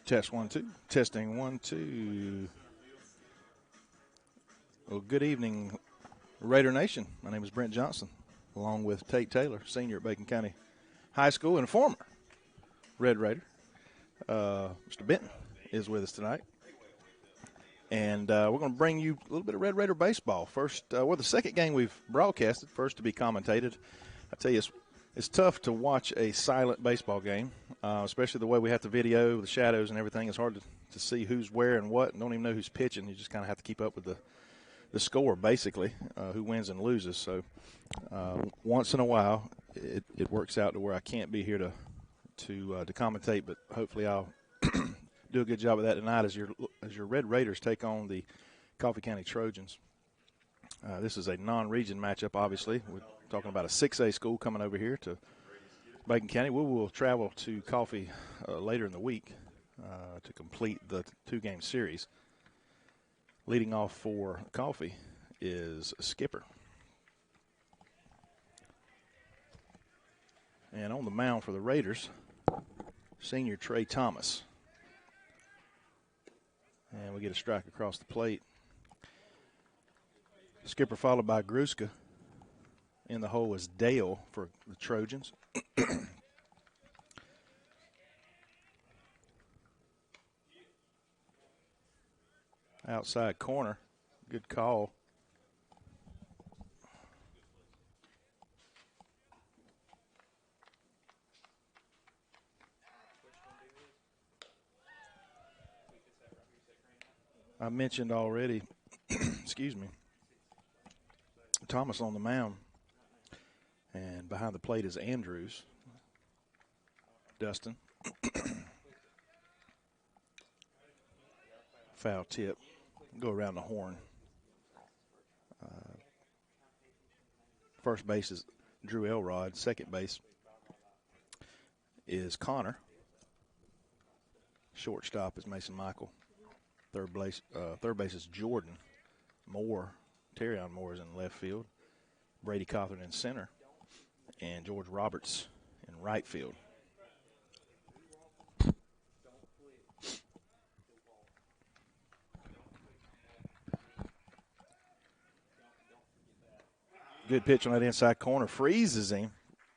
Test 1, 2. Testing 1, 2. Well, good evening, Raider Nation. My name is Brent Johnson, along with Tate Taylor, senior at Bacon County High School and former Red Raider. Mr. Benton is with us tonight. And we're going to bring you a little bit of Red Raider baseball. First, the second game we've broadcasted, first to be commentated. I tell you, it's tough to watch a silent baseball game, especially the way we have to video, the shadows and everything. It's hard to see who's where and what, and don't even know who's pitching. You just kind of have to keep up with the score, basically, who wins and loses. So once in a while, it works out to where I can't be here to commentate, but hopefully I'll do a good job of that tonight as your Red Raiders take on the Coffee County Trojans. This is a non-region matchup, obviously. We're talking about a 6A school coming over here to Bacon County. We will travel to Coffee later in the week to complete the two-game series. Leading off for Coffee is Skipper. And on the mound for the Raiders, senior Trey Thomas. And we get a strike across the plate. Skipper followed by Gruska. In the hole is Dale for the Trojans. Outside corner. Good call. I mentioned already, excuse me, Thomas on the mound. And behind the plate is Andrews. Dustin. Foul tip. Go around the horn. First base is Drew Elrod. Second base is Connor. Shortstop is Mason Michael. Third base is Jordan Moore. Terrion Moore is in left field. Brady Cawthorn in center. And George Roberts in right field. Good pitch on that inside corner. Freezes him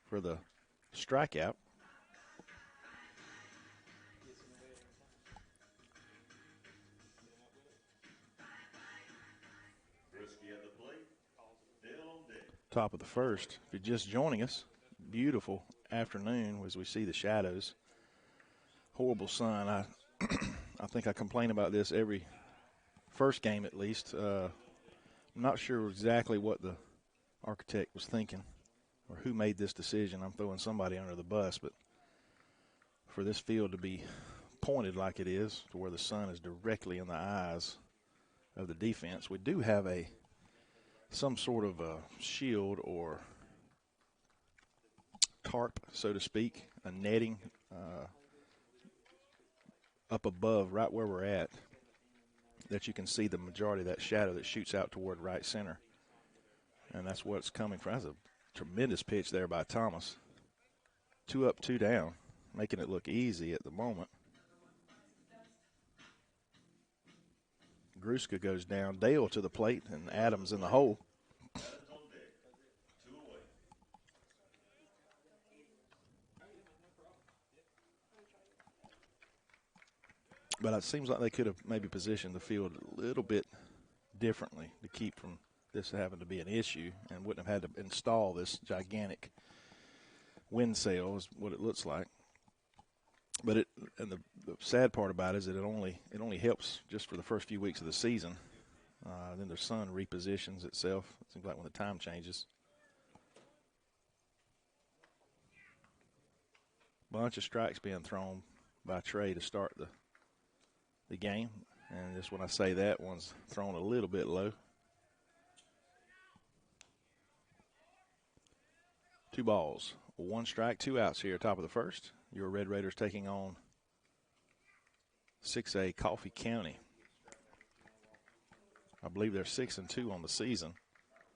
for the strikeout. Top of the first. If you're just joining us, beautiful afternoon as we see the shadows. Horrible sun. I think I complain about this every first game at least. I'm not sure exactly what the architect was thinking or who made this decision. I'm throwing somebody under the bus, but for this field to be pointed like it is to where the sun is directly in the eyes of the defense, we do have some sort of a shield or tarp, so to speak, a netting up above right where we're at that you can see the majority of that shadow that shoots out toward right center. And that's what it's coming from. That's a tremendous pitch there by Thomas. 2 up, 2 down, making it look easy at the moment. Gruska goes down. Dale to the plate, and Adams in the hole. But it seems like they could have maybe positioned the field a little bit differently to keep from this having to be an issue, and wouldn't have had to install this gigantic wind sail is what it looks like. But the sad part about it is that it only helps just for the first few weeks of the season. Then the sun repositions itself. It seems like when the time changes. Bunch of strikes being thrown by Trey to start the game. And just when I say that, one's thrown a little bit low. 2 balls, 1 strike, 2 outs here, top of the first. Your Red Raiders taking on 6A Coffee County. I believe they're 6-2 on the season.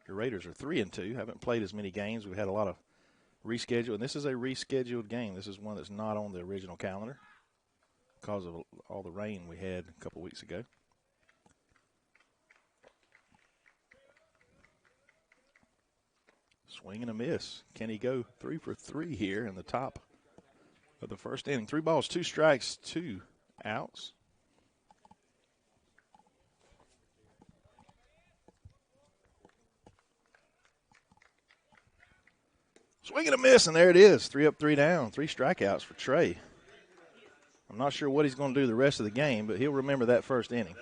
Your Raiders are 3-2. Haven't played as many games. We've had a lot of rescheduled, and this is a rescheduled game. This is one that's not on the original calendar. because of all the rain we had a couple weeks ago. Swing and a miss. Can he go 3 for 3 here in the top of the first inning? 3 balls, 2 strikes, 2 outs. Swing and a miss, and there it is. 3 up, 3 down. 3 strikeouts for Trey. I'm not sure what he's going to do the rest of the game, but he'll remember that first inning.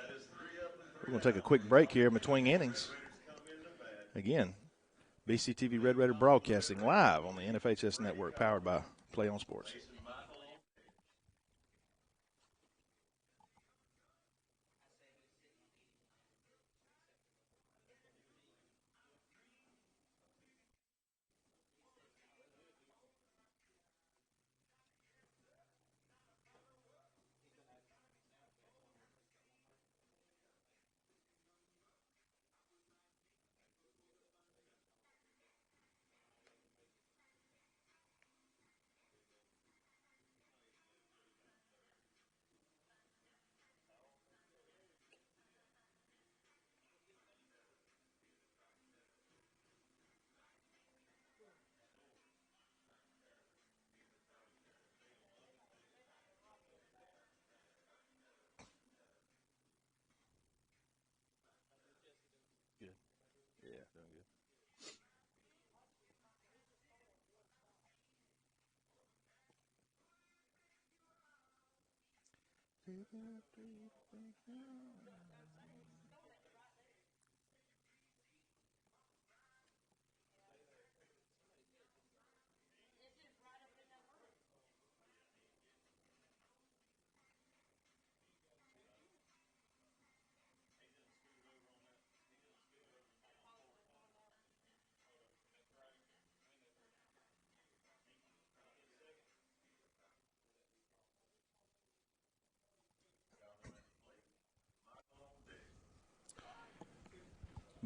We're going to take a quick break here in between innings. Again, BCTV Red Raider broadcasting live on the NFHS Network, powered by Play on Sports. Good. Yeah, doing good.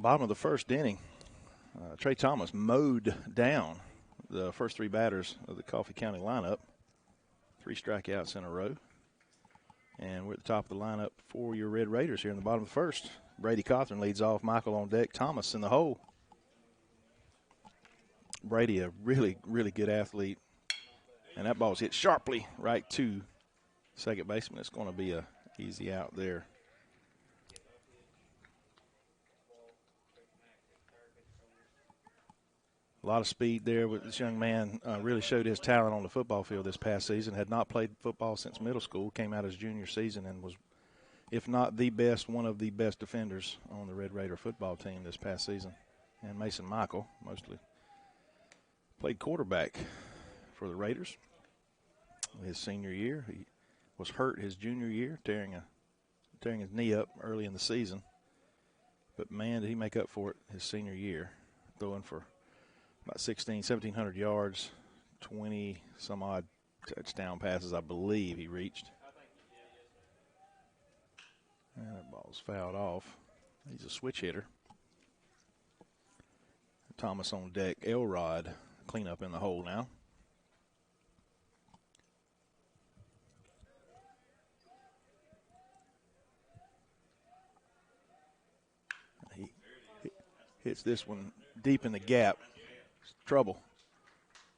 Bottom of the first inning, Trey Thomas mowed down the first 3 batters of the Coffee County lineup. 3 strikeouts in a row. And we're at the top of the lineup for your Red Raiders here in the bottom of the first. Brady Cawthorn leads off, Michael on deck, Thomas in the hole. Brady, a really, really good athlete. And that ball's hit sharply right to second baseman. It's going to be a easy out there. A lot of speed there. With this young man really showed his talent on the football field this past season. Had not played football since middle school. Came out his junior season and was, if not the best, one of the best defenders on the Red Raider football team this past season. And Mason Michael mostly played quarterback for the Raiders his senior year. He was hurt his junior year, tearing his knee up early in the season. But, man, did he make up for it his senior year, throwing for about 1,700 yards, 20-some-odd touchdown passes, I believe he reached. And that ball's fouled off. He's a switch hitter. Thomas on deck. Elrod cleanup in the hole now. He hits this one deep in the gap. Trouble.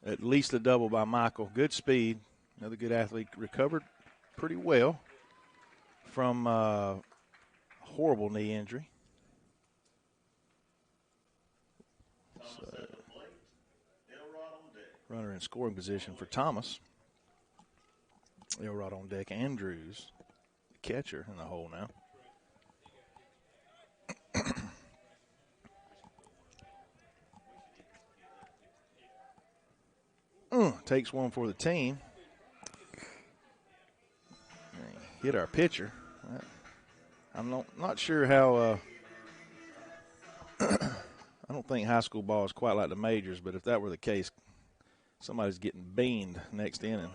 At least a double by Michael. Good speed. Another good athlete. Recovered pretty well from a horrible knee injury. So, runner in scoring position for Thomas. Elrod on deck. Andrews, the catcher, in the hole now. Takes one for the team. Hit our pitcher. I'm not sure how. I don't think high school ball is quite like the majors, but if that were the case, somebody's getting beaned next inning.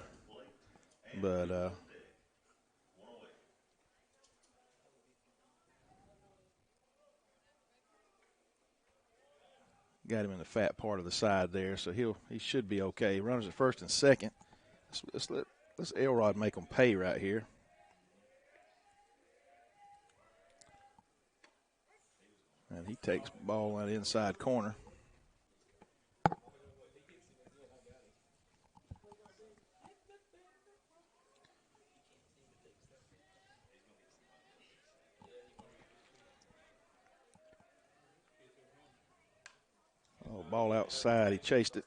But got him in the fat part of the side there, so he should be okay. Runners at first and second. Let's Elrod make them pay right here. And he takes the ball on the inside corner. Oh, ball outside. He chased it.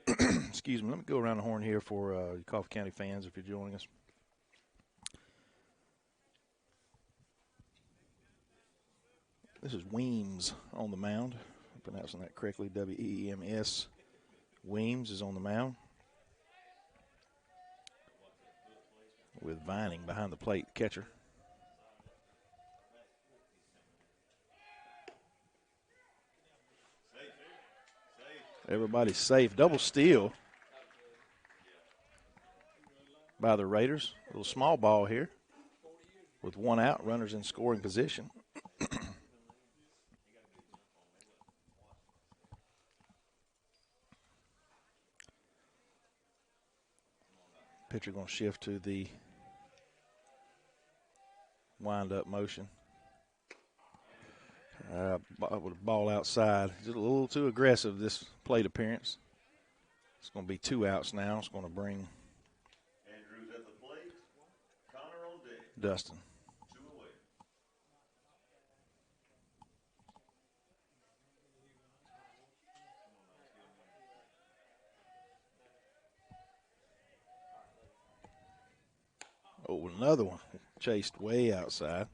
Excuse me. Let me go around the horn here for you Coffee County fans if you're joining us. This is Weems on the mound. I'm pronouncing that correctly. Weems. Weems is on the mound with Vining behind the plate, catcher. Everybody's safe. Double steal by the Raiders. A little small ball here with one out. Runners in scoring position. Pitcher going to shift to the wind-up motion. With a ball outside. Just a little too aggressive, this plate appearance. It's going to be 2 outs now. It's going to bring Andrews at the plate. Connor on deck. Dustin. 2 away. Oh, another one. Chased way outside.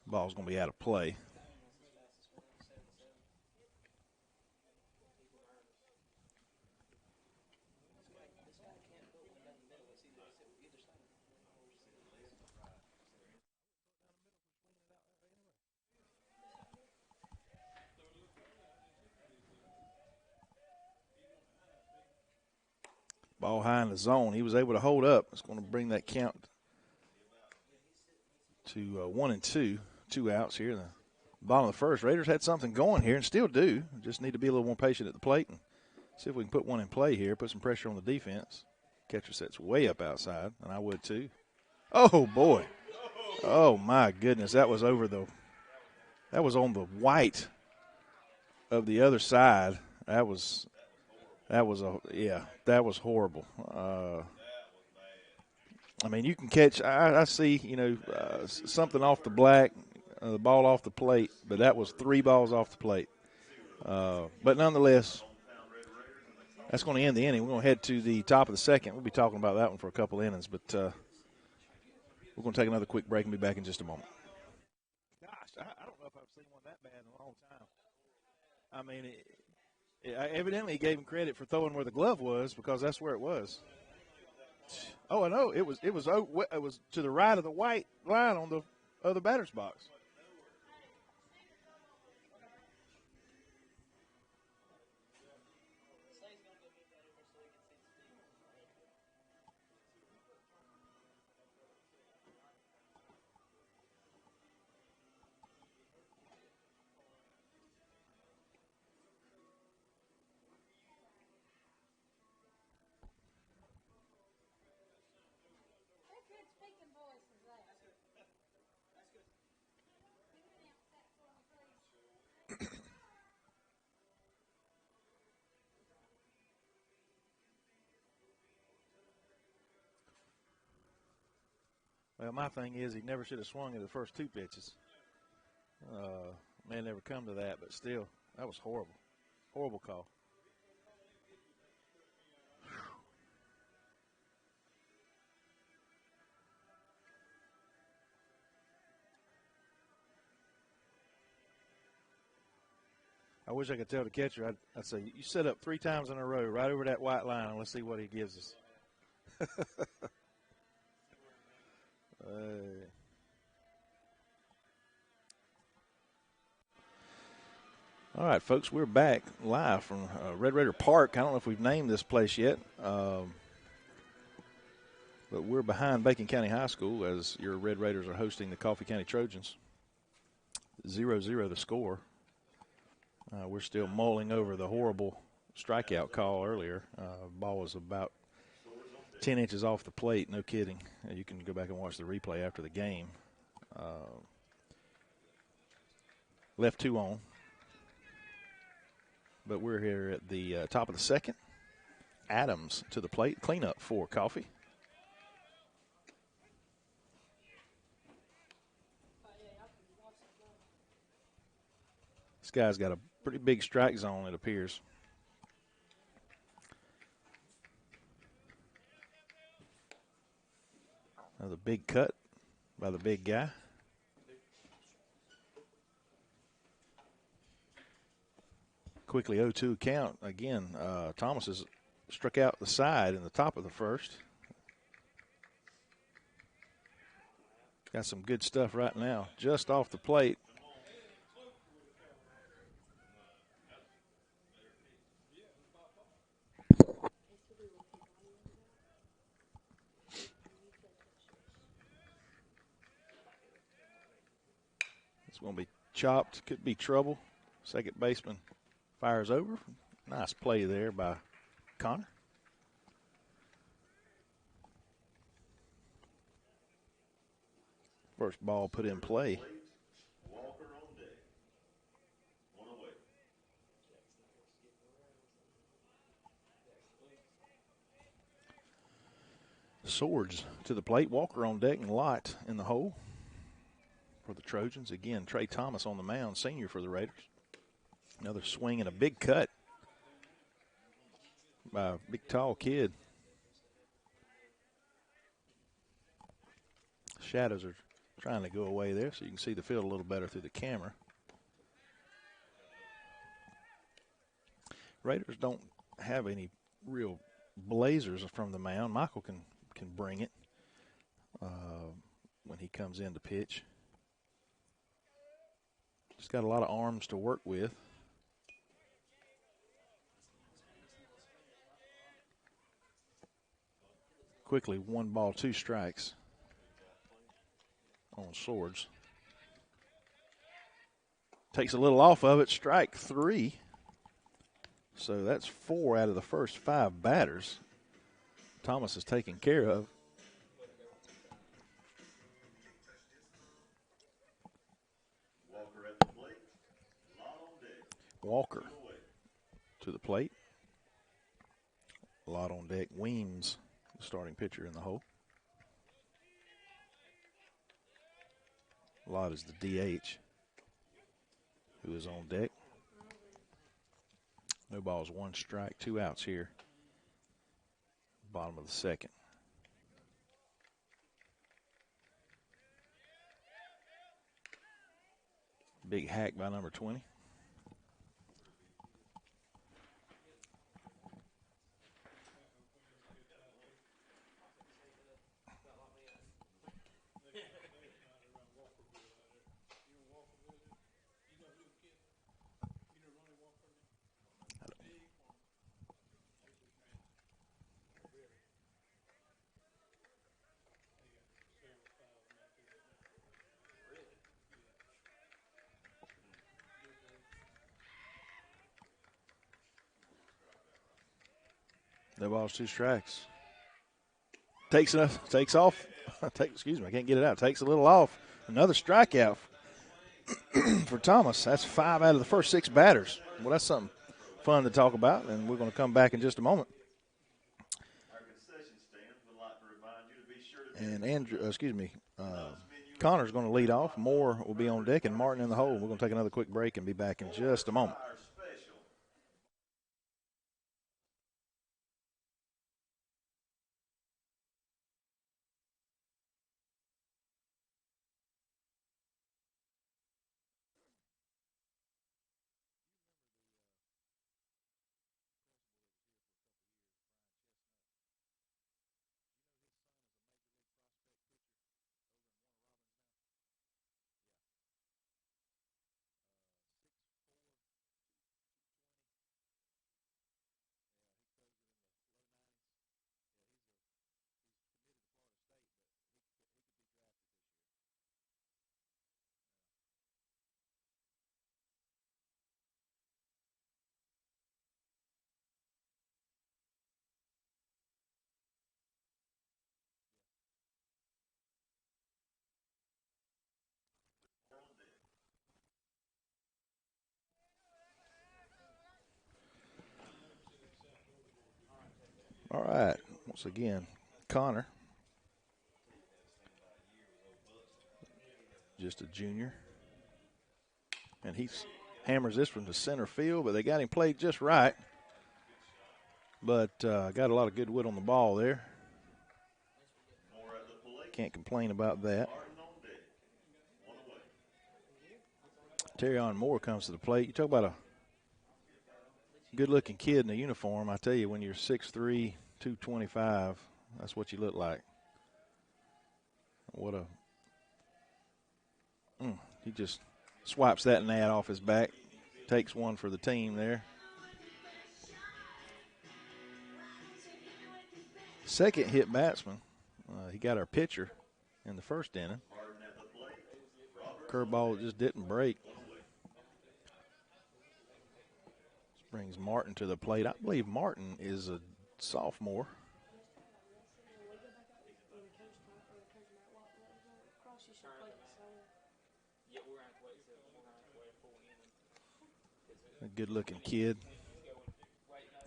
Ball's going to be out of play. Ball high in the zone. He was able to hold up. It's going to bring that count to 1-2. 2 outs here in the bottom of the first. Raiders had something going here and still do. Just need to be a little more patient at the plate and see if we can put one in play here, put some pressure on the defense. Catcher sets way up outside, and I would too. Oh, boy. Oh, my goodness. That was on the white of the other side. That was horrible. I mean, you can catch. I see, something off the black, the ball off the plate, but that was 3 balls off the plate. But nonetheless, that's going to end the inning. We're going to head to the top of the second. We'll be talking about that one for a couple innings, but we're going to take another quick break and be back in just a moment. Gosh, I don't know if I've seen one that bad in a long time. I mean, evidently he gave him credit for throwing where the glove was because that's where it was. Oh, I know. It was to the right of the white line on the other batter's box. Well, my thing is he never should have swung at the first 2 pitches. May never come to that, but still, that was horrible. Horrible call. I wish I could tell the catcher. I'd say, you set up 3 times in a row right over that white line, and let's see what he gives us. All right, folks, we're back live from Red Raider Park. I don't know if we've named this place yet, but we're behind Bacon County High School as your Red Raiders are hosting the Coffee County Trojans. 0-0 the score. We're still mulling over the horrible strikeout call earlier. Ball was about 10 inches off the plate, no kidding. You can go back and watch the replay after the game. Left 2 on. But we're here at the top of the second. Adams to the plate. Cleanup for Coffee. This guy's got a pretty big strike zone, it appears. Another big cut by the big guy. Quickly 0-2 count. Again, Thomas has struck out the side in the top of the first. Got some good stuff right now. Just off the plate. It's going to be chopped. Could be trouble. Second baseman fires over. Nice play there by Connor. First ball put in play. Walker on deck. 1 away. Swords to the plate. Walker on deck and Lott in the hole for the Trojans. Again, Trey Thomas on the mound, senior for the Raiders. Another swing and a big cut by a big, tall kid. Shadows are trying to go away there so you can see the field a little better through the camera. Raiders don't have any real blazers from the mound. Michael can bring it when he comes in to pitch. Just got a lot of arms to work with. Quickly, 1 ball, 2 strikes on Swords. Takes a little off of it, strike 3. So that's 4 out of the first 5 batters Thomas is taken care of. Walker at the plate. Lot on deck. Walker 2 away. to the plate. Lot on deck. Weems, the starting pitcher in the hole. Lot is the DH who is on deck. No balls, 1 strike, 2 outs here. Bottom of the second. Big hack by number 20. No balls, 2 strikes. Takes off. Excuse me, I can't get it out. Takes a little off. Another strikeout for Thomas. That's 5 out of the first 6 batters. Well, that's something fun to talk about, and we're going to come back in just a moment. Our concession stands would like to remind you to be sure to And Connor's going to lead off. Moore will be on deck, and Martin in the hole. We're going to take another quick break and be back in just a moment. our special. All right. Once again, Connor, just a junior. And he hammers this from the center field, but they got him played just right. But got a lot of good wood on the ball there. Can't complain about that. Terrion Moore comes to the plate. You talk about a good-looking kid in a uniform. I tell you, when you're 6'3", 225, that's what you look like. What a he just swipes that gnat off his back, takes one for the team there. Second hit batsman. He got our pitcher in the first inning. Curveball just didn't break. This brings Martin to the plate. I believe Martin is a sophomore. A good-looking kid,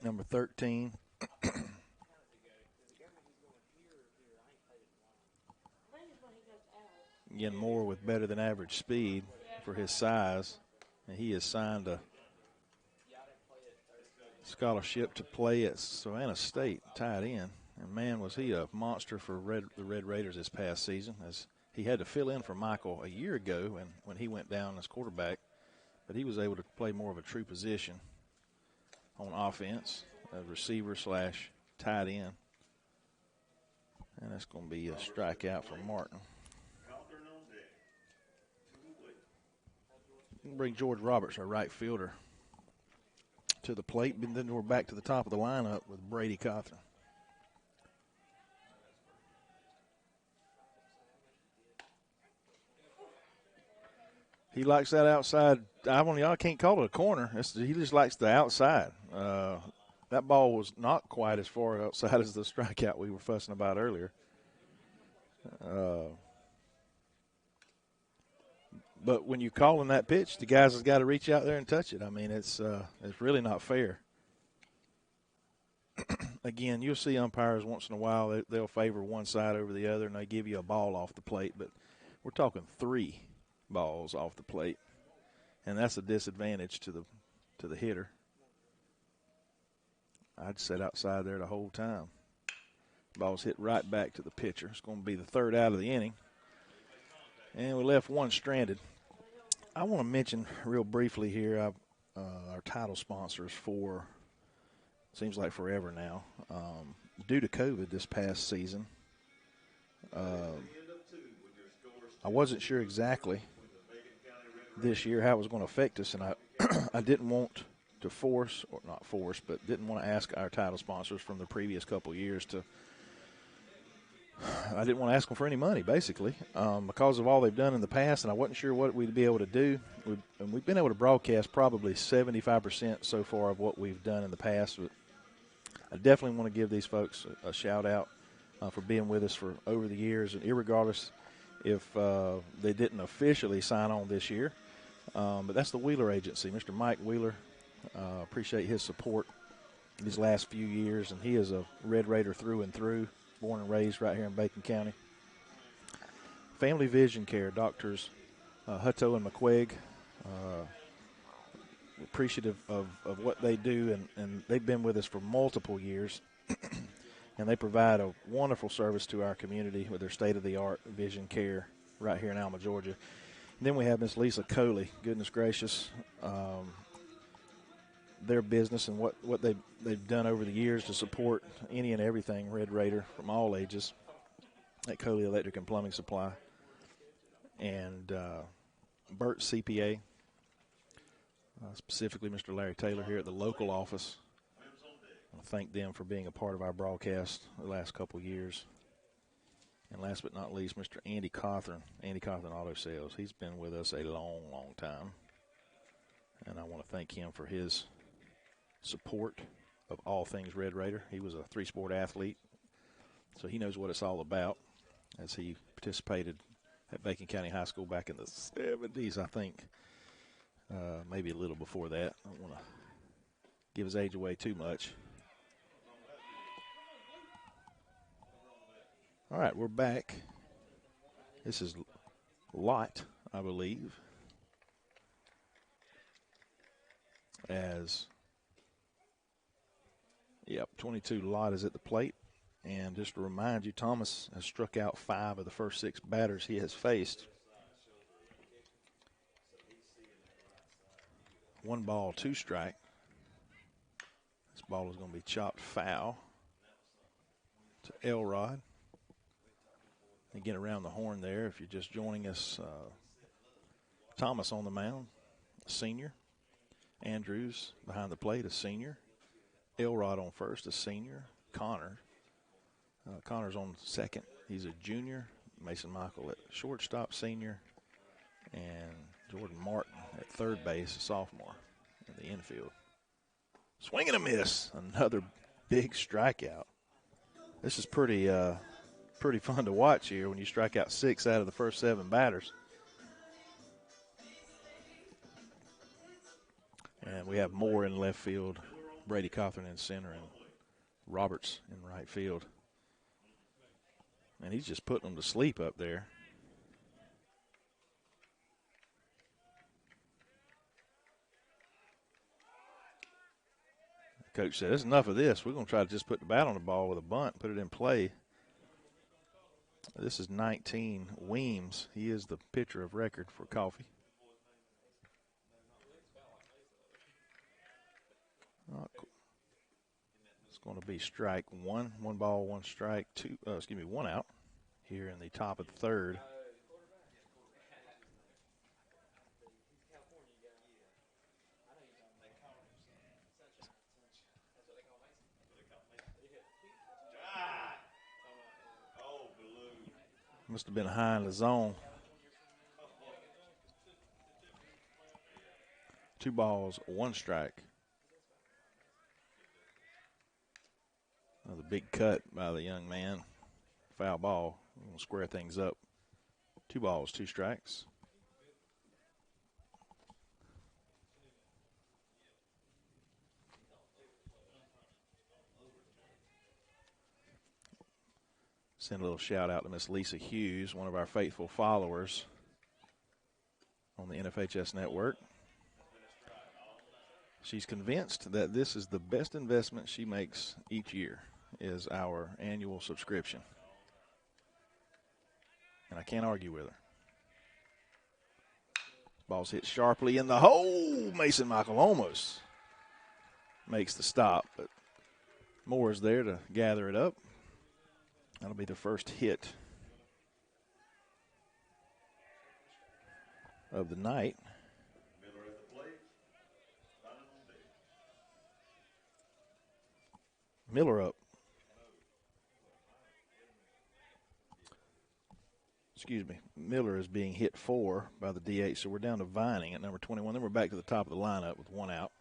number 13. Again, Moore with better than average speed for his size, and he has signed a scholarship to play at Savannah State, tied in. And man, was he a monster for the Red Raiders this past season, as he had to fill in for Michael a year ago when he went down as quarterback. But he was able to play more of a true position on offense, a receiver / tight end. And that's going to be a strikeout for Martin. We'll bring George Roberts, our right fielder, to the plate. And then we're back to the top of the lineup with Brady Cawthorn. He likes that outside. I can't call it a corner. He just likes the outside. That ball was not quite as far outside as the strikeout we were fussing about earlier. But when you're calling that pitch, the guys has got to reach out there and touch it. I mean, it's really not fair. Again, you'll see umpires once in a while, they'll favor one side over the other, and they give you a ball off the plate. But we're talking 3 balls off the plate, and that's a disadvantage to the hitter. I'd sit outside there the whole time. Ball's hit right back to the pitcher. It's going to be the third out of the inning, and we left one stranded. I want to mention real briefly here our title sponsors for, seems like forever now, due to COVID this past season. I wasn't sure exactly this year how it was going to affect us, and I didn't want to didn't want to ask our title sponsors from the previous couple of years I didn't want to ask them for any money, basically, because of all they've done in the past, and I wasn't sure what we'd be able to do. We've been able to broadcast probably 75% so far of what we've done in the past. But I definitely want to give these folks a shout-out for being with us for over the years, and irregardless if they didn't officially sign on this year. But that's the Wheeler Agency. Mr. Mike Wheeler, appreciate his support these last few years, and he is a Red Raider through and through, born and raised right here in Bacon County. Family Vision Care, doctors Hutto and McQuaig, appreciative of what they do, and they've been with us for multiple years, and they provide a wonderful service to our community with their state-of-the-art vision care right here in Alma, Georgia. And then we have Miss Lisa Coley, goodness gracious, their business and what they've done over the years to support any and everything Red Raider from all ages at Coley Electric and Plumbing Supply. And Burt CPA, specifically Mr. Larry Taylor here at the local office. I want to thank them for being a part of our broadcast the last couple of years. And last but not least, Mr. Andy Cawthorn Auto Sales. He's been with us a long, long time. And I want to thank him for his support of all things Red Raider. He was a 3-sport athlete, so he knows what it's all about, as he participated at Bacon County High School back in the 70s, I think. Maybe a little before that. I don't want to give his age away too much. All right, we're back. This is Lot, I believe, as, yep, 22 Lot is at the plate. And just to remind you, Thomas has struck out 5 of the first 6 batters he has faced. 1 ball, 2 strike. This ball is going to be chopped foul to Elrod. Again, around the horn there, if you're just joining us, Thomas on the mound, a senior. Andrews behind the plate, a senior. Elrod on first, a senior. Connor's on second. He's a junior. Mason Michael at shortstop, senior. And Jordan Martin at third base, a sophomore in the infield. Swing and a miss. Another big strikeout. This is pretty fun to watch here when you strike out 6 out of the first 7 batters. And we have Moore in left field, Brady Cawthorn in center, and Roberts in right field. And he's just putting them to sleep up there. Coach said, "There's enough of this. We're going to try to just put the bat on the ball with a bunt, put it in play." This is 19 Weems. He is the pitcher of record for Coffee. It's going to be strike 1. 1 ball, 1 strike, 1 out here in the top of the third. Must have been high in the zone. 2 balls, 1 strike. Another big cut by the young man. Foul ball. We're going to square things up. 2 balls, 2 strikes. Send a little shout out to Miss Lisa Hughes, one of our faithful followers on the NFHS network. She's convinced that this is the best investment she makes each year, is our annual subscription. And I can't argue with her. Ball's hit sharply in the hole. Mason Michael almost makes the stop, but Moore is there to gather it up. That'll be the first hit of the night. Miller at the plate. Miller up. Excuse me. Miller is being hit 4 by the DH, so we're down to Vining at number 21. Then we're back to the top of the lineup with 1 out.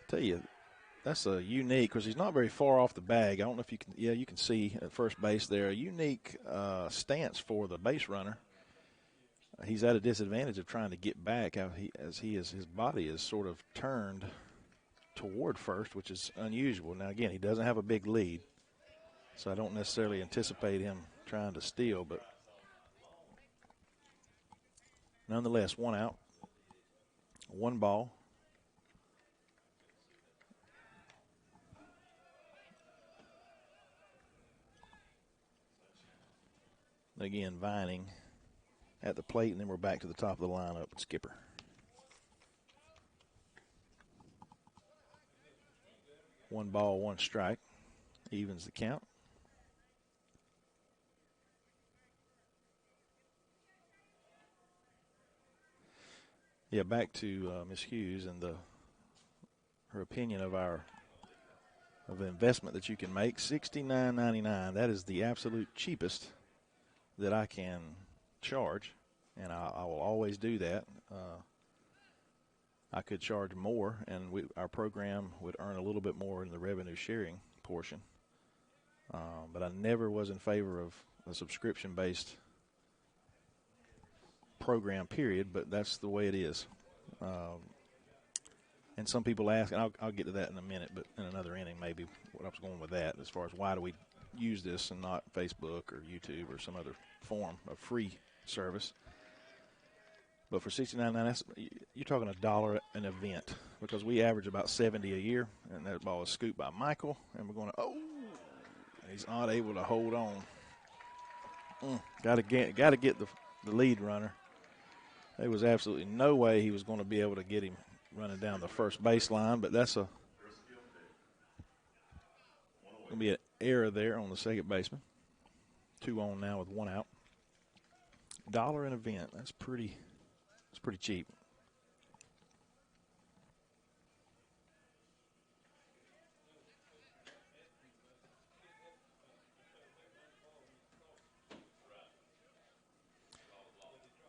Tell you, that's a unique, because he's not very far off the bag. I don't know if you can, you can see at first base there, a unique stance for the base runner. He's at a disadvantage of trying to get back his body is sort of turned toward first, which is unusual. Now, again, he doesn't have a big lead, so I don't necessarily anticipate him trying to steal, but nonetheless, 1 out, 1 ball. Again, Vining at the plate, and then we're back to the top of the lineup with Skipper. One ball, 1 strike, evens the count. Yeah, back to Ms. Hughes and her opinion of the investment that you can make. $69.99. That is the absolute cheapest that I can charge, and I will always do that. I could charge more, and our program would earn a little bit more in the revenue sharing portion. But I never was in favor of a subscription-based program, period, but that's the way it is. And some people ask, and I'll get to that in a minute, but in another inning maybe, what I was going with that as far as why do we use this and not Facebook or YouTube or some other form of free service. But for $69.99, you're talking $1 an event because we average about 70 a year, and that ball is scooped by Michael, and we're going to, he's not able to hold on. Got to get the lead runner. There was absolutely no way he was going to be able to get him running down the first baseline, but that's going to be an error there on the second baseman. 2 on now with 1 out. $1 an event. That's pretty cheap.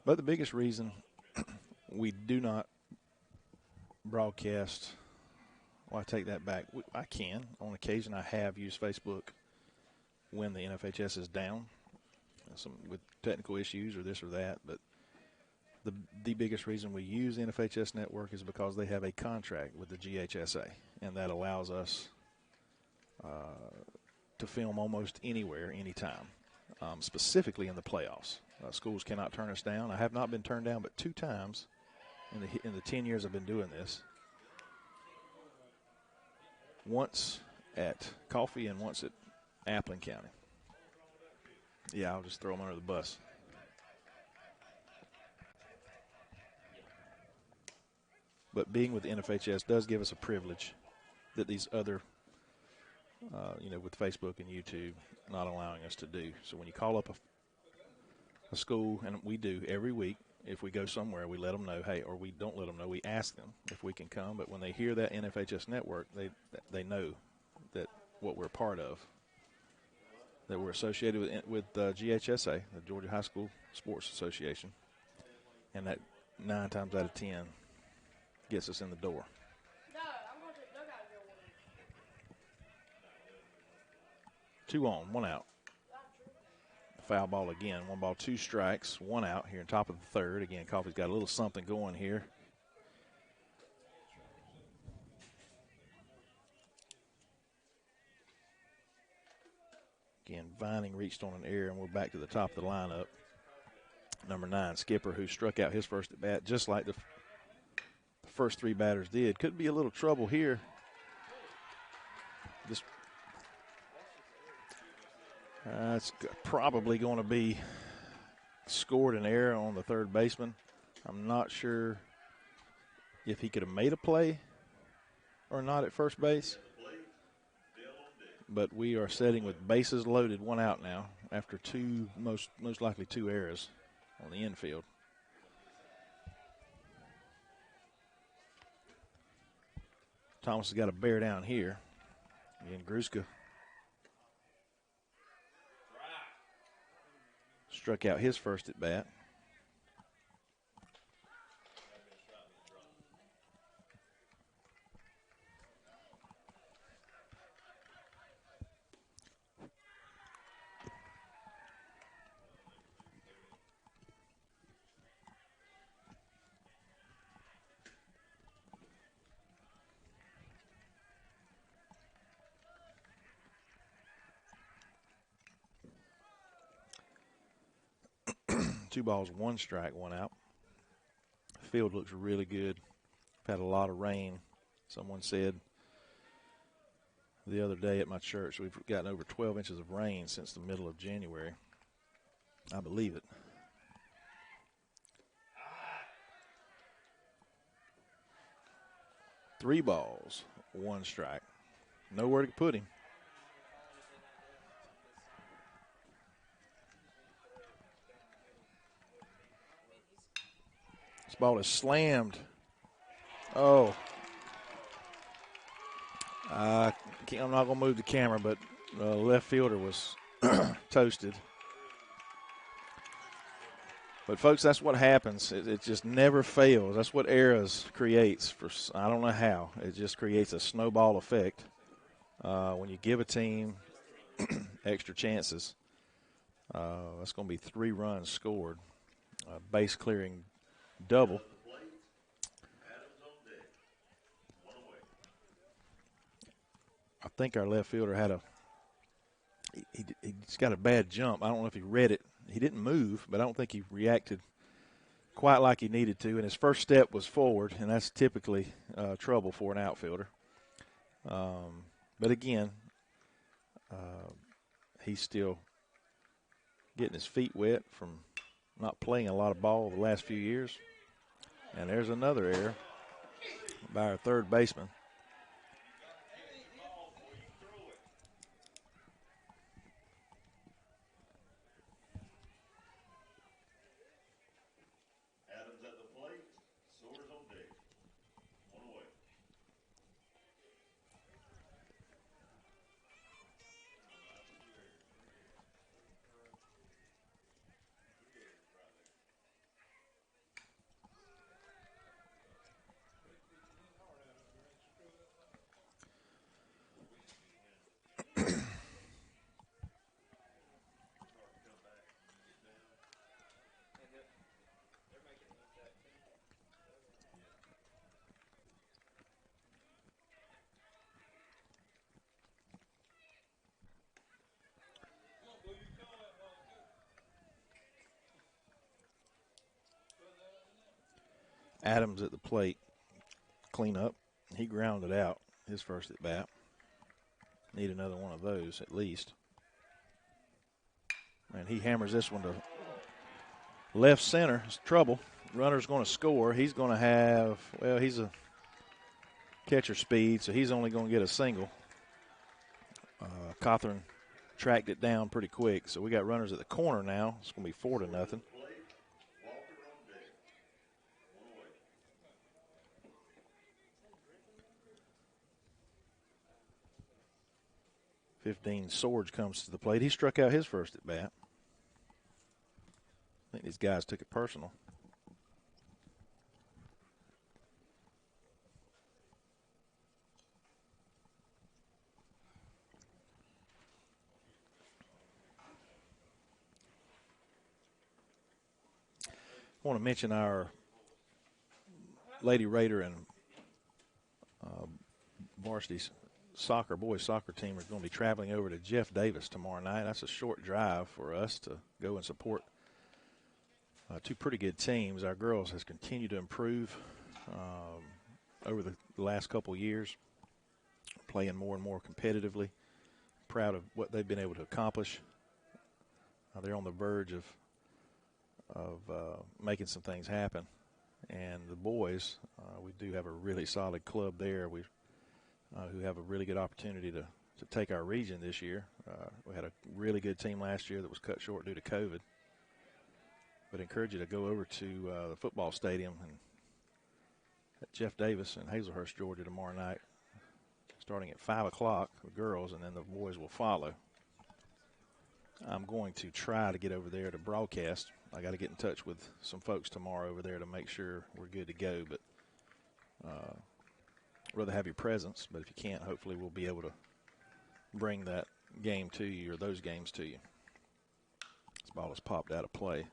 But the biggest reason we do not broadcast, well, I take that back. I can. On occasion, I have used Facebook when the NFHS is down, with technical issues or this or that. But the biggest reason we use the NFHS network is because they have a contract with the GHSA, and that allows us to film almost anywhere, anytime, specifically in the playoffs. Schools cannot turn us down. I have not been turned down but 2 times in the 10 years I've been doing this. Once at Coffee and once at Appling County. Yeah, I'll just throw them under the bus. But being with the NFHS does give us a privilege that these other, with Facebook and YouTube not allowing us to do. So when you call up a school, and we do every week, if we go somewhere, we let them know, hey, or we don't let them know, we ask them if we can come. But when they hear that NFHS network, they know that what we're part of, that we're associated with GHSA, the Georgia High School Sports Association, and that 9 times out of 10 gets us in the door. 2 on, 1 out. Foul ball again. 1 ball, 2 strikes, 1 out here in top of the third. Again, Coffee's got a little something going here. Again, Vining reached on an error, and we're back to the top of the lineup. Number 9, Skipper, who struck out his first at bat just like the first 3 batters did. Could be a little trouble here. It's probably going to be scored an error on the third baseman. I'm not sure if he could have made a play or not at first base. But we are setting with bases loaded, 1 out now after 2, most likely 2 errors on the infield. Thomas has got a bear down here. Again, Gruska struck out his first at bat. Two balls, 1 strike, 1 out. The field looks really good. We've had a lot of rain. Someone said the other day at my church we've gotten over 12 inches of rain since the middle of January. I believe it. Three balls, 1 strike. Nowhere to put him. This ball is slammed. Oh. I'm not going to move the camera, but the left fielder was toasted. But, folks, that's what happens. It just never fails. That's what eras creates. I don't know how. It just creates a snowball effect when you give a team extra chances. That's going to be 3 runs scored. Base clearing double. I think our left fielder had he's got a bad jump. I don't know if he read it. He didn't move, but I don't think he reacted quite like he needed to. And his first step was forward, and that's typically trouble for an outfielder. But again, he's still getting his feet wet from not playing a lot of ball the last few years. And there's another error by our third baseman. Adams at the plate. Soares on deck. 1 away. Adams at the plate, clean up. He grounded out his first at bat. Need another one of those at least. And he hammers this one to left center. It's trouble. Runner's going to score. He's going to have, well, he's a catcher speed, so he's only going to get a single. Cawthorn tracked it down pretty quick, so we got runners at the corner now. It's going to be 4-0. Walker on deck. 1 away. 15, Soares comes to the plate. He struck out his first at bat. I think these guys took it personal. I want to mention our Lady Raider and varsity soccer, boys soccer team are going to be traveling over to Jeff Davis tomorrow night. That's a short drive for us to go and support two pretty good teams. Our girls has continued to improve over the last couple years, playing more and more competitively. Proud of what they've been able to accomplish. They're on the verge of making some things happen. And the boys, we do have a really solid club there. Who have a really good opportunity to take our region this year. We had a really good team last year that was cut short due to COVID. But I encourage you to go over to the football stadium and at Jeff Davis in Hazelhurst, Georgia tomorrow night, starting at 5 o'clock, the girls, and then the boys will follow. I'm going to try to get over there to broadcast. I got to get in touch with some folks tomorrow over there to make sure we're good to go. But rather have your presence, but if you can't, hopefully we'll be able to bring that game to you or those games to you. This ball has popped out of play.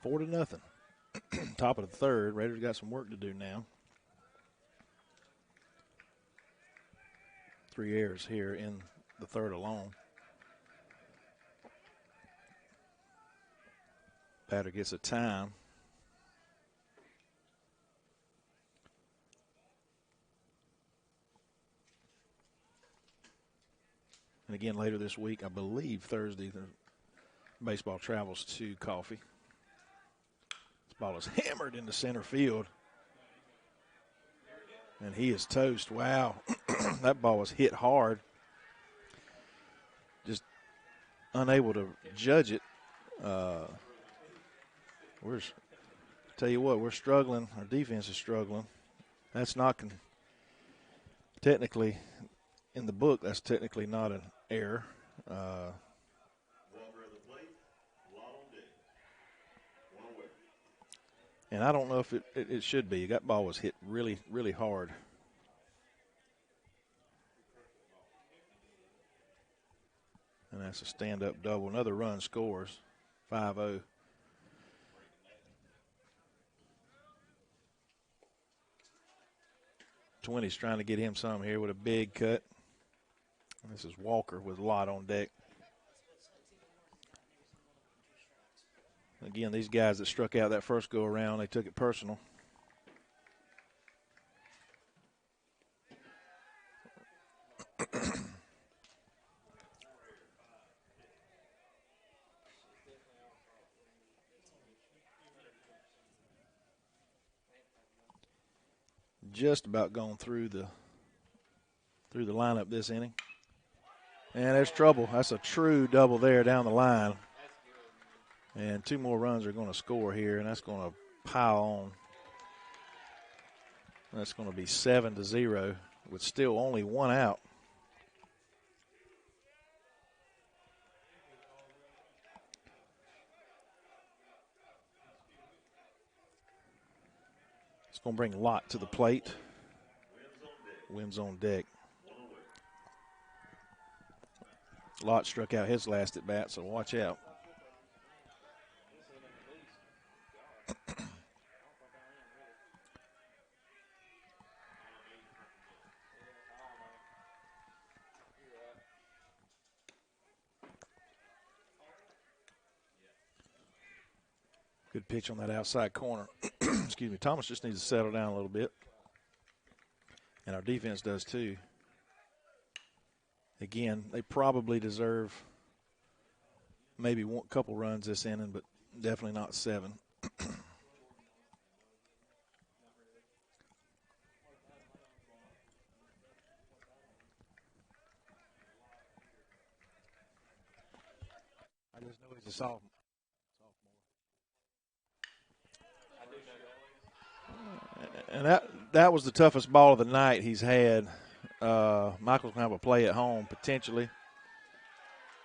Four to nothing. Top of the third. Raiders got some work to do now. 3 errors here in the third alone. Batter gets a time. And again, later this week, I believe Thursday, the baseball travels to Coffee. This ball is hammered into center field. And he is toast. Wow. That ball was hit hard. Just unable to judge it. Where's Tell you what, we're struggling. Our defense is struggling. That's not technically in the book. That's technically not an error. And I don't know if it should be. That ball was hit really, really hard. And that's a stand-up double. Another run scores, 5-0. Twinny's trying to get him some here with a big cut. And this is Walker with a lot on deck. Again, these guys that struck out that first go-around, they took it personal. Just about gone through the lineup this inning. And there's trouble. That's a true double there down the line. And 2 more runs are going to score here, and that's going to pile on. That's going to be 7-0 with still only 1 out. It's going to bring Lott to the plate. Wims on deck. Lott struck out his last at bat, so watch out. Good pitch on that outside corner. Excuse me. Thomas just needs to settle down a little bit. And our defense does too. Again, they probably deserve maybe a couple runs this inning, but definitely not 7. I just know he's a sophomore. And that was the toughest ball of the night he's had. Michael's going to have a play at home potentially.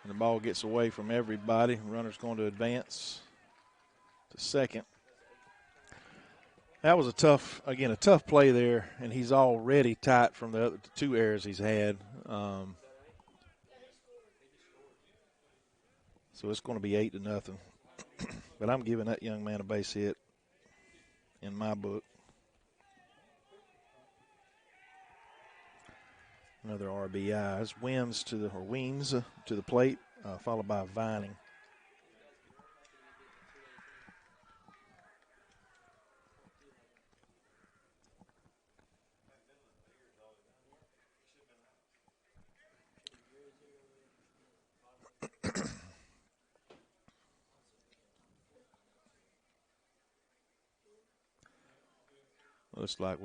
And the ball gets away from everybody. Runner's going to advance to second. That was a tough play there, and he's already tight from the other 2 errors he's had. So it's going to be 8-0. But I'm giving that young man a base hit in my book. Another RBI. It's Weems to the plate, followed by Vining. Looks like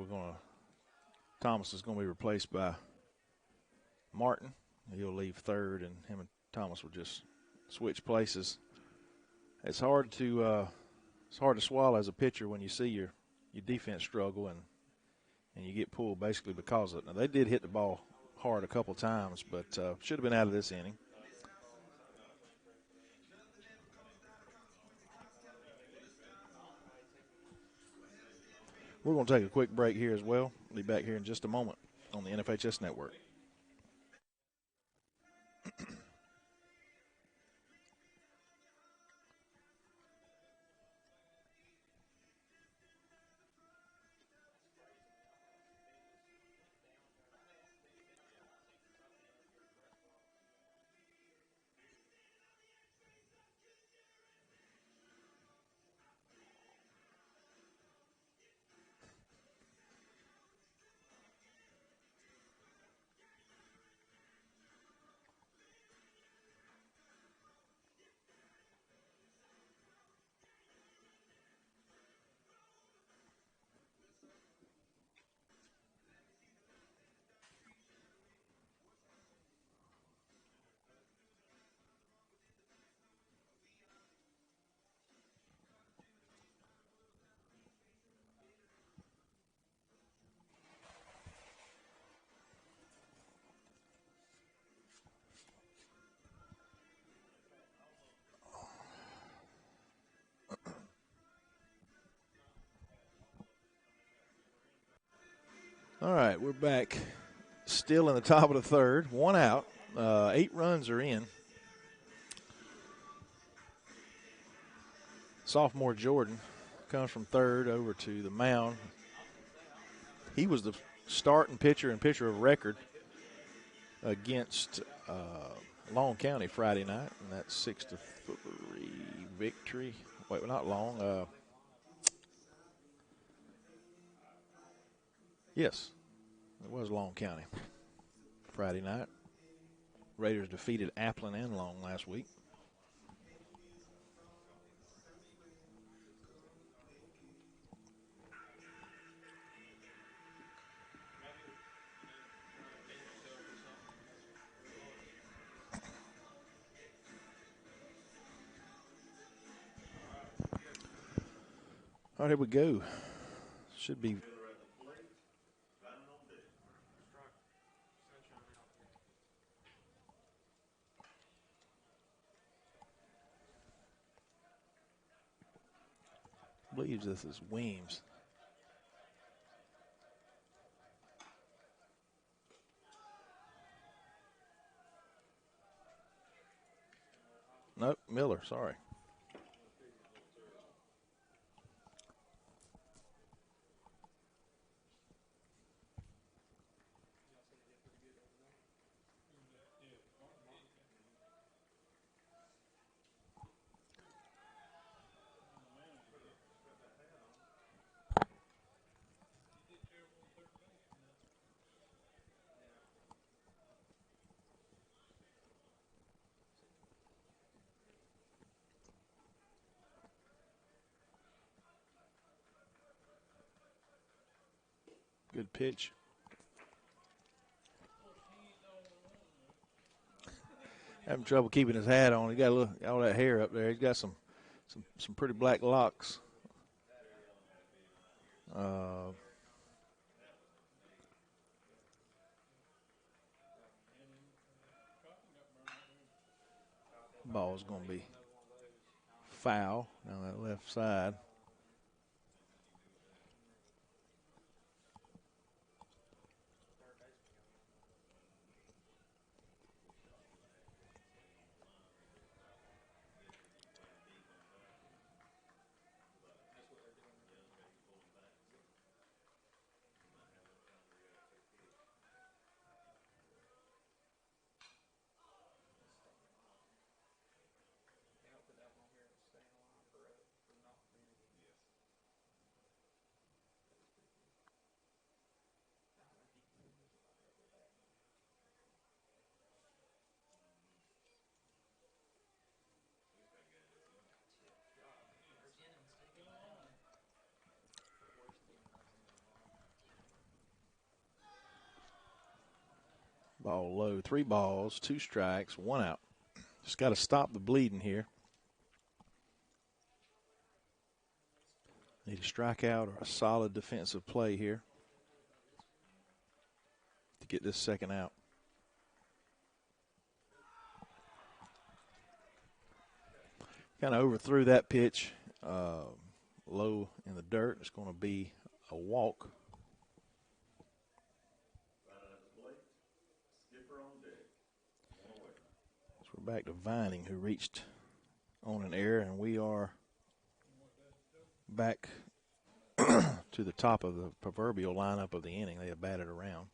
Thomas is going to be replaced by Martin. He'll leave third, and him and Thomas will just switch places. It's hard to swallow as a pitcher when you see your defense struggle and you get pulled basically because of it. Now, they did hit the ball hard a couple times, but should have been out of this inning. We're going to take a quick break here as well. We'll be back here in just a moment on the NFHS Network. All right, we're back. Still in the top of the third. One out. 8 runs are in. Sophomore Jordan comes from third over to the mound. He was the starting pitcher and pitcher of record against Long County Friday night, and that's 6-3 victory. Wait, not Long. Yes, it was Long County Friday night. Raiders defeated Applin and Long last week. All right, here we go. Should be. I believe this is Weems. Nope, Miller, sorry. Good pitch. Having trouble keeping his hat on. He got a little, all that hair up there. He's got some pretty black locks. Ball's going to be foul down that left side. Ball low. 3 balls, 2 strikes, 1 out. Just got to stop the bleeding here. Need a strikeout or a solid defensive play here to get this second out. Kind of overthrew that pitch low in the dirt. It's going to be a walk. So we're back to Vining, who reached on an error, and we are back to the top of the proverbial lineup of the inning. They have batted around.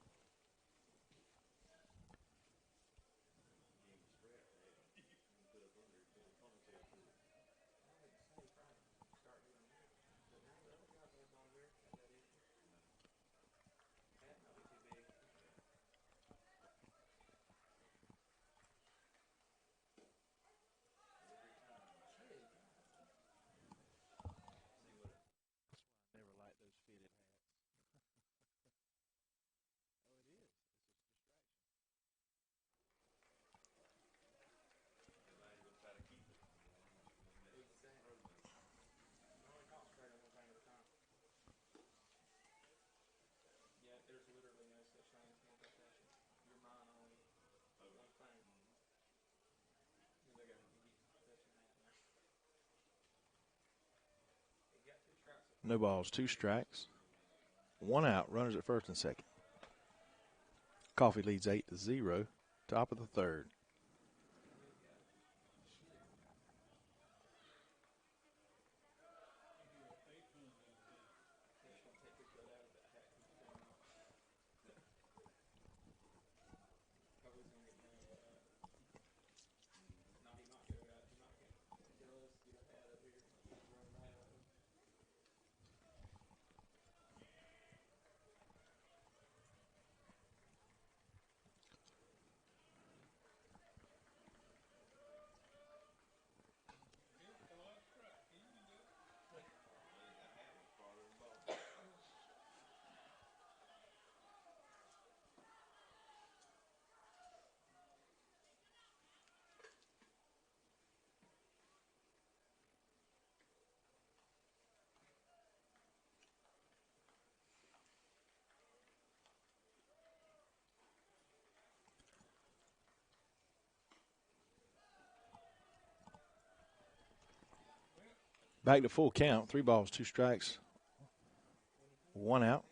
No balls, 2 strikes, 1 out. Runners at first and second. Coffee leads 8-0. Top of the third. Back to full count. 3 balls, 2 strikes, 1 out.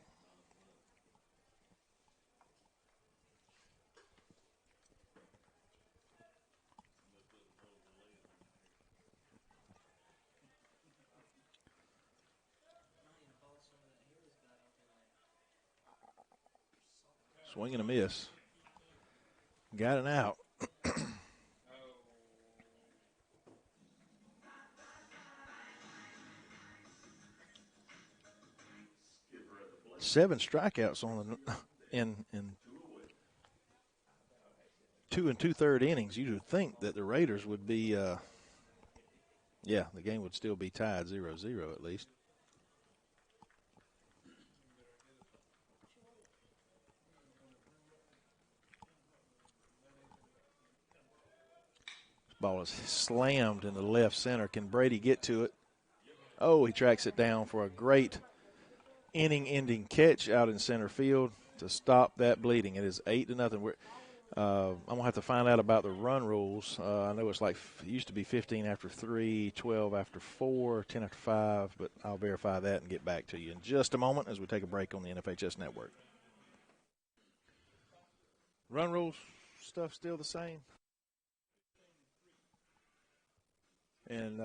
Swing and a miss. Got an out. Seven strikeouts on the in 2 2/3 innings. You would think that the Raiders would be, the game would still be tied 0-0 at least. This ball is slammed into left center. Can Brady get to it? Oh, he tracks it down for a great inning-ending catch out in center field to stop that bleeding. It is 8-0. I'm going to have to find out about the run rules. I know it's like it used to be 15 after 3, 12 after 4, 10 after 5, but I'll verify that and get back to you in just a moment as we take a break on the NFHS Network. Run rules stuff still the same. And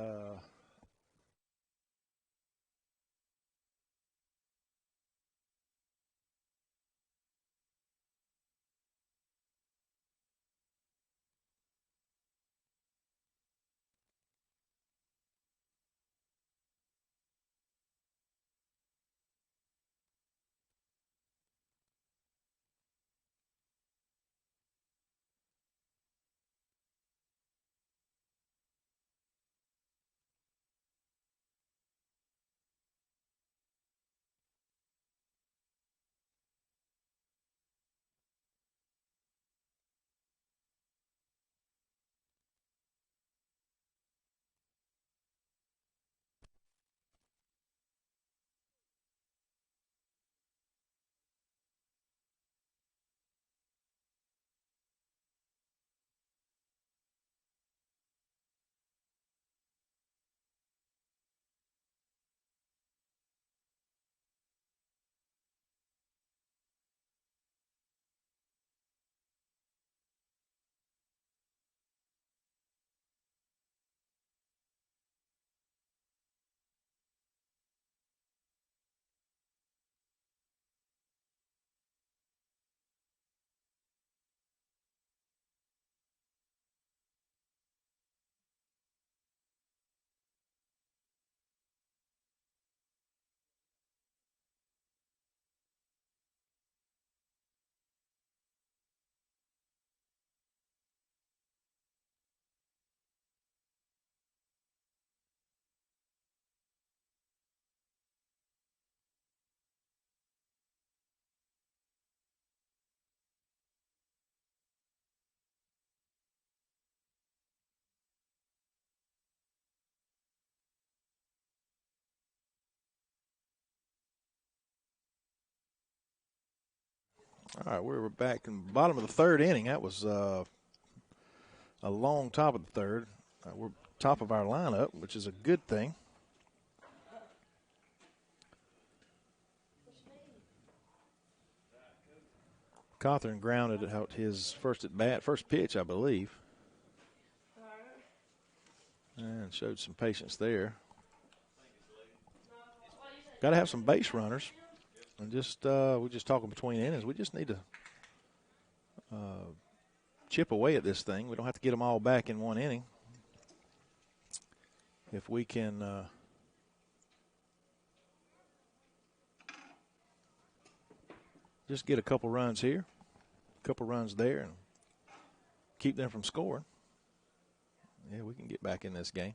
all right, we're back in the bottom of the third inning. That was a long top of the third. We're top of our lineup, which is a good thing. Cawthorn grounded out his first at bat, first pitch, I believe, and showed some patience there. Got to have some base runners, and we're just talking between innings. We just need to chip away at this thing. We don't have to get them all back in one inning. If we can just get a couple runs here, a couple runs there, and keep them from scoring, yeah, we can get back in this game.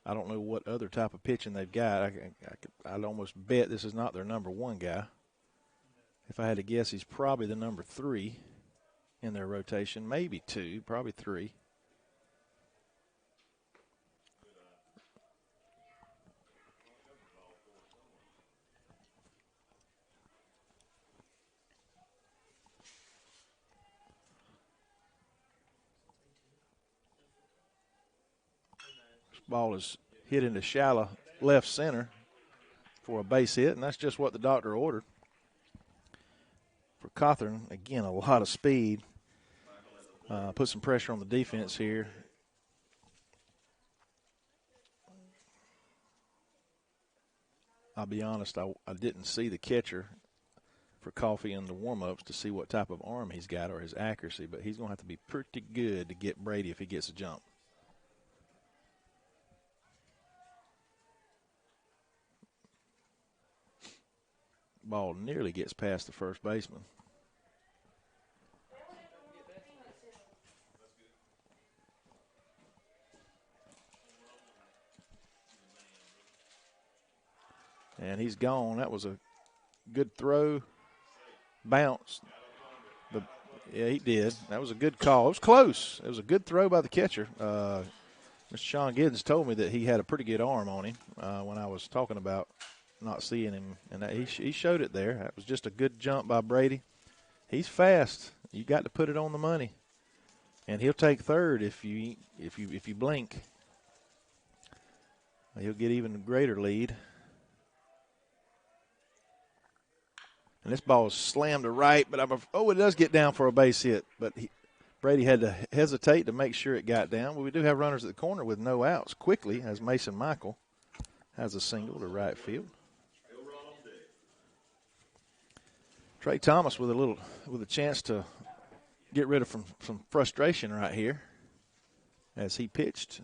I don't know what other type of pitching they've got. I'd almost bet this is not their number one guy. If I had to guess, he's probably the number 3 in their rotation, maybe 2, probably 3. Ball is hit into shallow left center for a base hit, and that's just what the doctor ordered. For Cawthorn, again, a lot of speed. Put some pressure on the defense here. I'll be honest, I didn't see the catcher for Coffee in the warm-ups to see what type of arm he's got or his accuracy, but he's going to have to be pretty good to get Brady if he gets a jump. Ball nearly gets past the first baseman. And he's gone. That was a good throw. Bounce. Yeah, he did. That was a good call. It was close. It was a good throw by the catcher. Mr. Sean Giddens told me that he had a pretty good arm on him when I was talking about not seeing him, and he showed it there. That was just a good jump by Brady. He's fast. You got to put it on the money, and he'll take third if you blink. He'll get even a greater lead. And this ball is slammed to right, but it does get down for a base hit. But Brady had to hesitate to make sure it got down. Well, we do have runners at the corner with no outs quickly, as Mason Michael has a single to right field. Trey Thomas with a chance to get rid of some frustration right here, as he pitched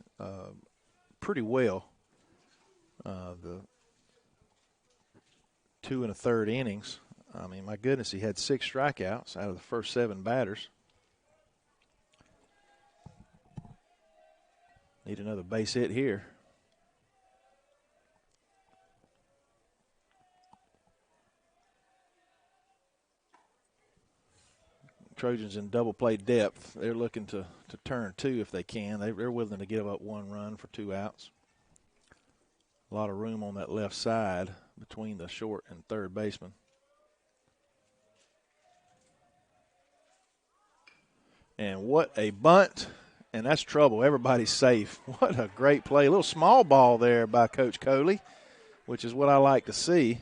pretty well the 2 1/3 innings. I mean, my goodness, he had 6 strikeouts out of the first 7 batters. Need another base hit here. Trojans in double play depth. They're looking to turn 2 if they can. They're willing to give up 1 run for 2 outs. A lot of room on that left side between the short and third baseman. And what a bunt, and that's trouble. Everybody's safe. What a great play. A little small ball there by Coach Coley, which is what I like to see.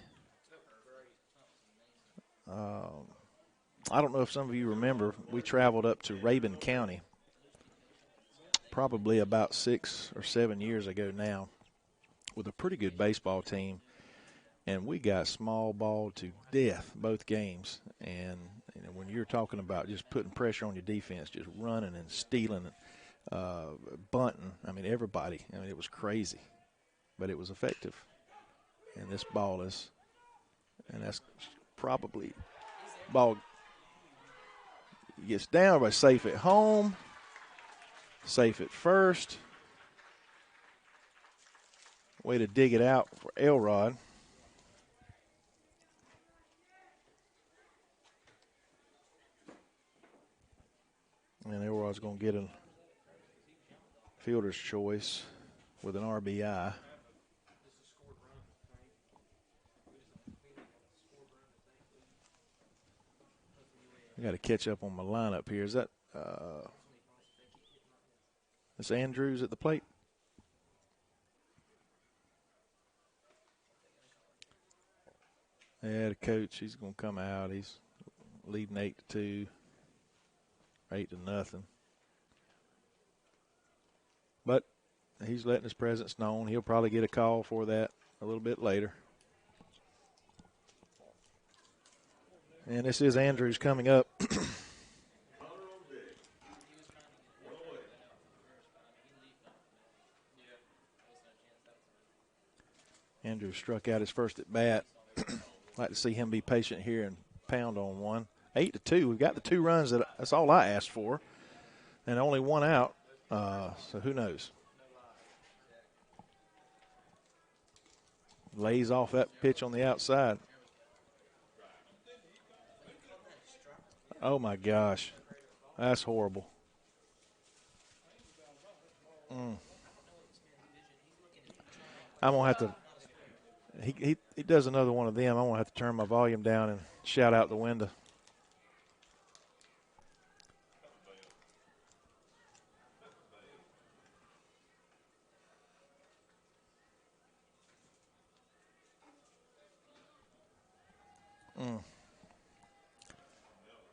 I don't know if some of you remember, we traveled up to Rabun County probably about 6 or 7 years ago now with a pretty good baseball team, and we got small ball to death both games. And when you're talking about just putting pressure on your defense, just running and stealing and bunting, everybody, it was crazy, but it was effective. And this ball is, and that's probably ball gets down. Everybody safe at home, safe at first. Way to dig it out for Elrod. And Elrod's going to get a fielder's choice with an RBI. I got to catch up on my lineup here. Is that is Andrews at the plate? Yeah, the coach, he's going to come out. He's leading 8-2, 8-0. But he's letting his presence known. He'll probably get a call for that a little bit later. And this is Andrews coming up. Andrews struck out his first at bat. Like to see him be patient here and pound on one. 8-2. We've got the 2 runs. That's all I asked for. And only 1 out. So who knows? Lays off that pitch on the outside. Oh, my gosh. That's horrible. I'm going to have to – he does another one of them. I'm going to have to turn my volume down and shout out the window.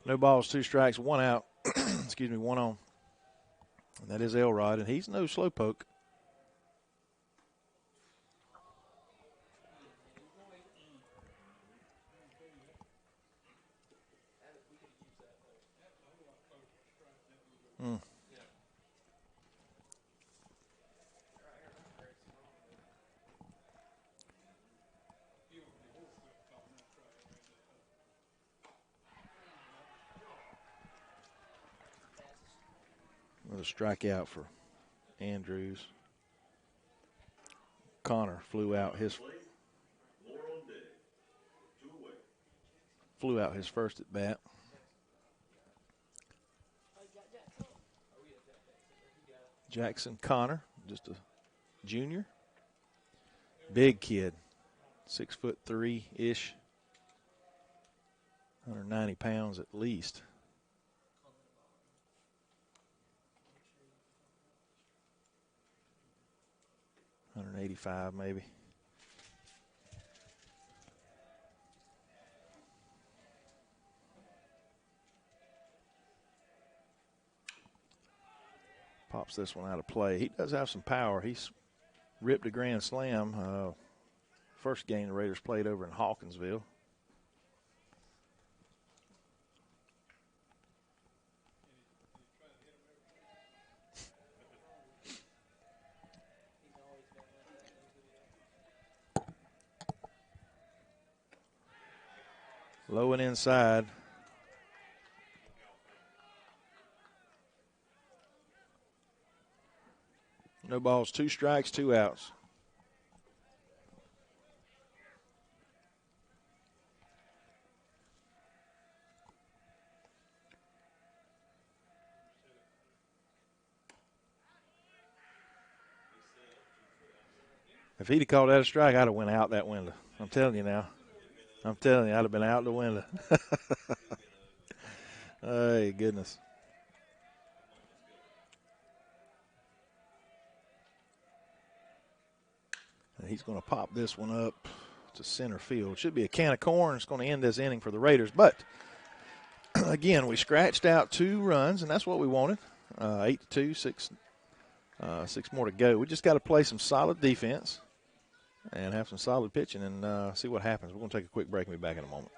No balls, 2 strikes, 1 out. Excuse me, 1 on. And that is Elrod, and he's no slowpoke. Another strikeout for Andrews. Connor flew out his first at bat. Jackson Connor, just a junior. Big kid, 6'3" ish, 190 pounds at least. $185 maybe. Pops this one out of play. He does have some power. He's ripped a grand slam. First game the Raiders played over in Hawkinsville. Low and inside. No balls, 2 strikes, 2 outs. If he'd have called that a strike, I'd have went out that window. I'm telling you now. I'm telling you, I'd have been out the window. Hey, goodness. And he's going to pop this one up to center field. Should be a can of corn. It's going to end this inning for the Raiders. But, again, we scratched out 2 runs, and that's what we wanted. 8-2, 6 more to go. We just got to play some solid defense and have some solid pitching and see what happens. We're going to take a quick break and be back in a moment.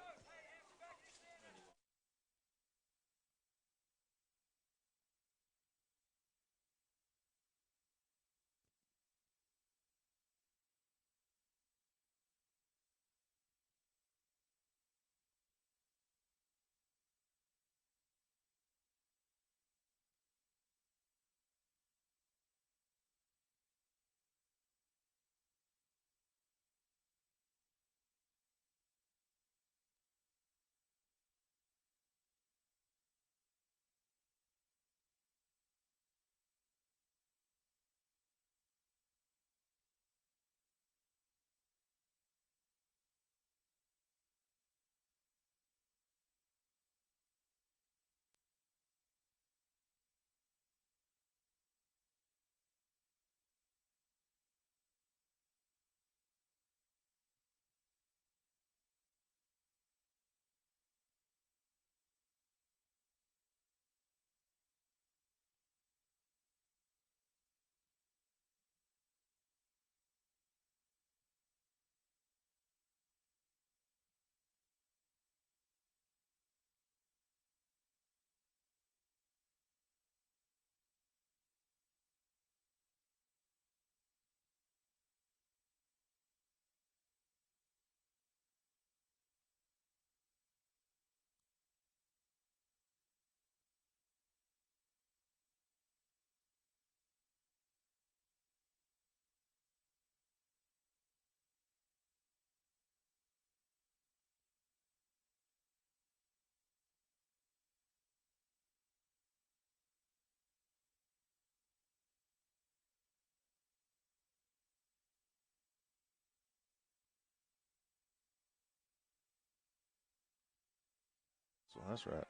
So that's right.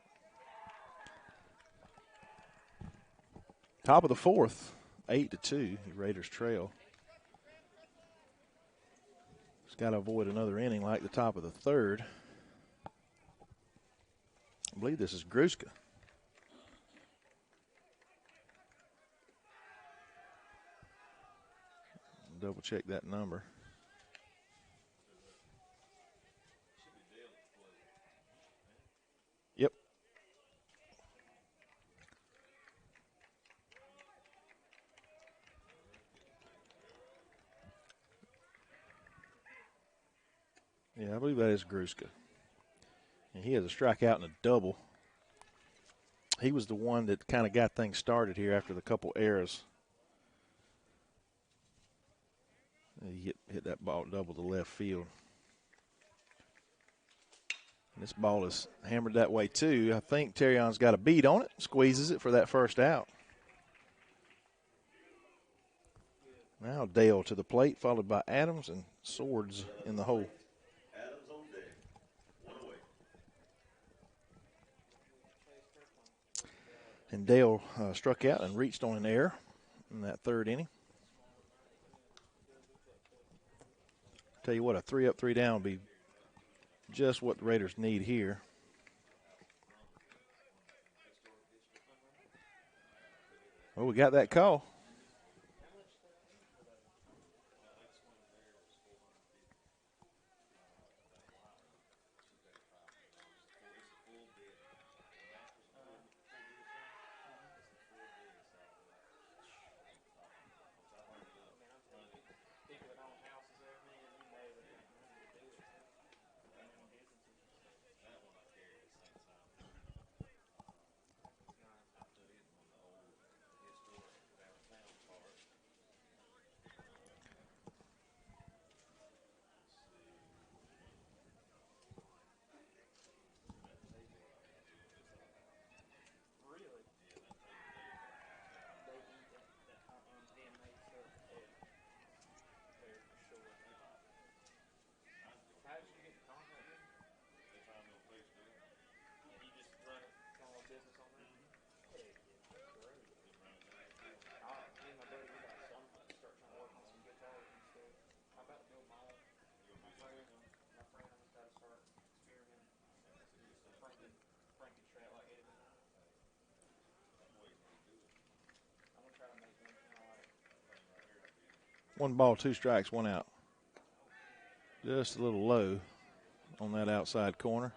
Top of the fourth, 8-2. The Raiders trail. Just got to avoid another inning like the top of the third. I believe this is Gruska. Double check that number. Yep. Yeah, I believe that is Gruska. And he has a strikeout and a double. He was the one that kind of got things started here after the couple errors. He hit that ball double to left field. And this ball is hammered that way too. I think Terrion's got a beat on it, squeezes it for that first out. Now Dale to the plate, followed by Adams and Swords in the hole. Adams on deck. 1 away. And Dale struck out and reached on an error in that third inning. Tell you what, a 3 up, 3 down would be just what the Raiders need here. Well, we got that call. One ball, 2 strikes, 1 out. Just a little low on that outside corner.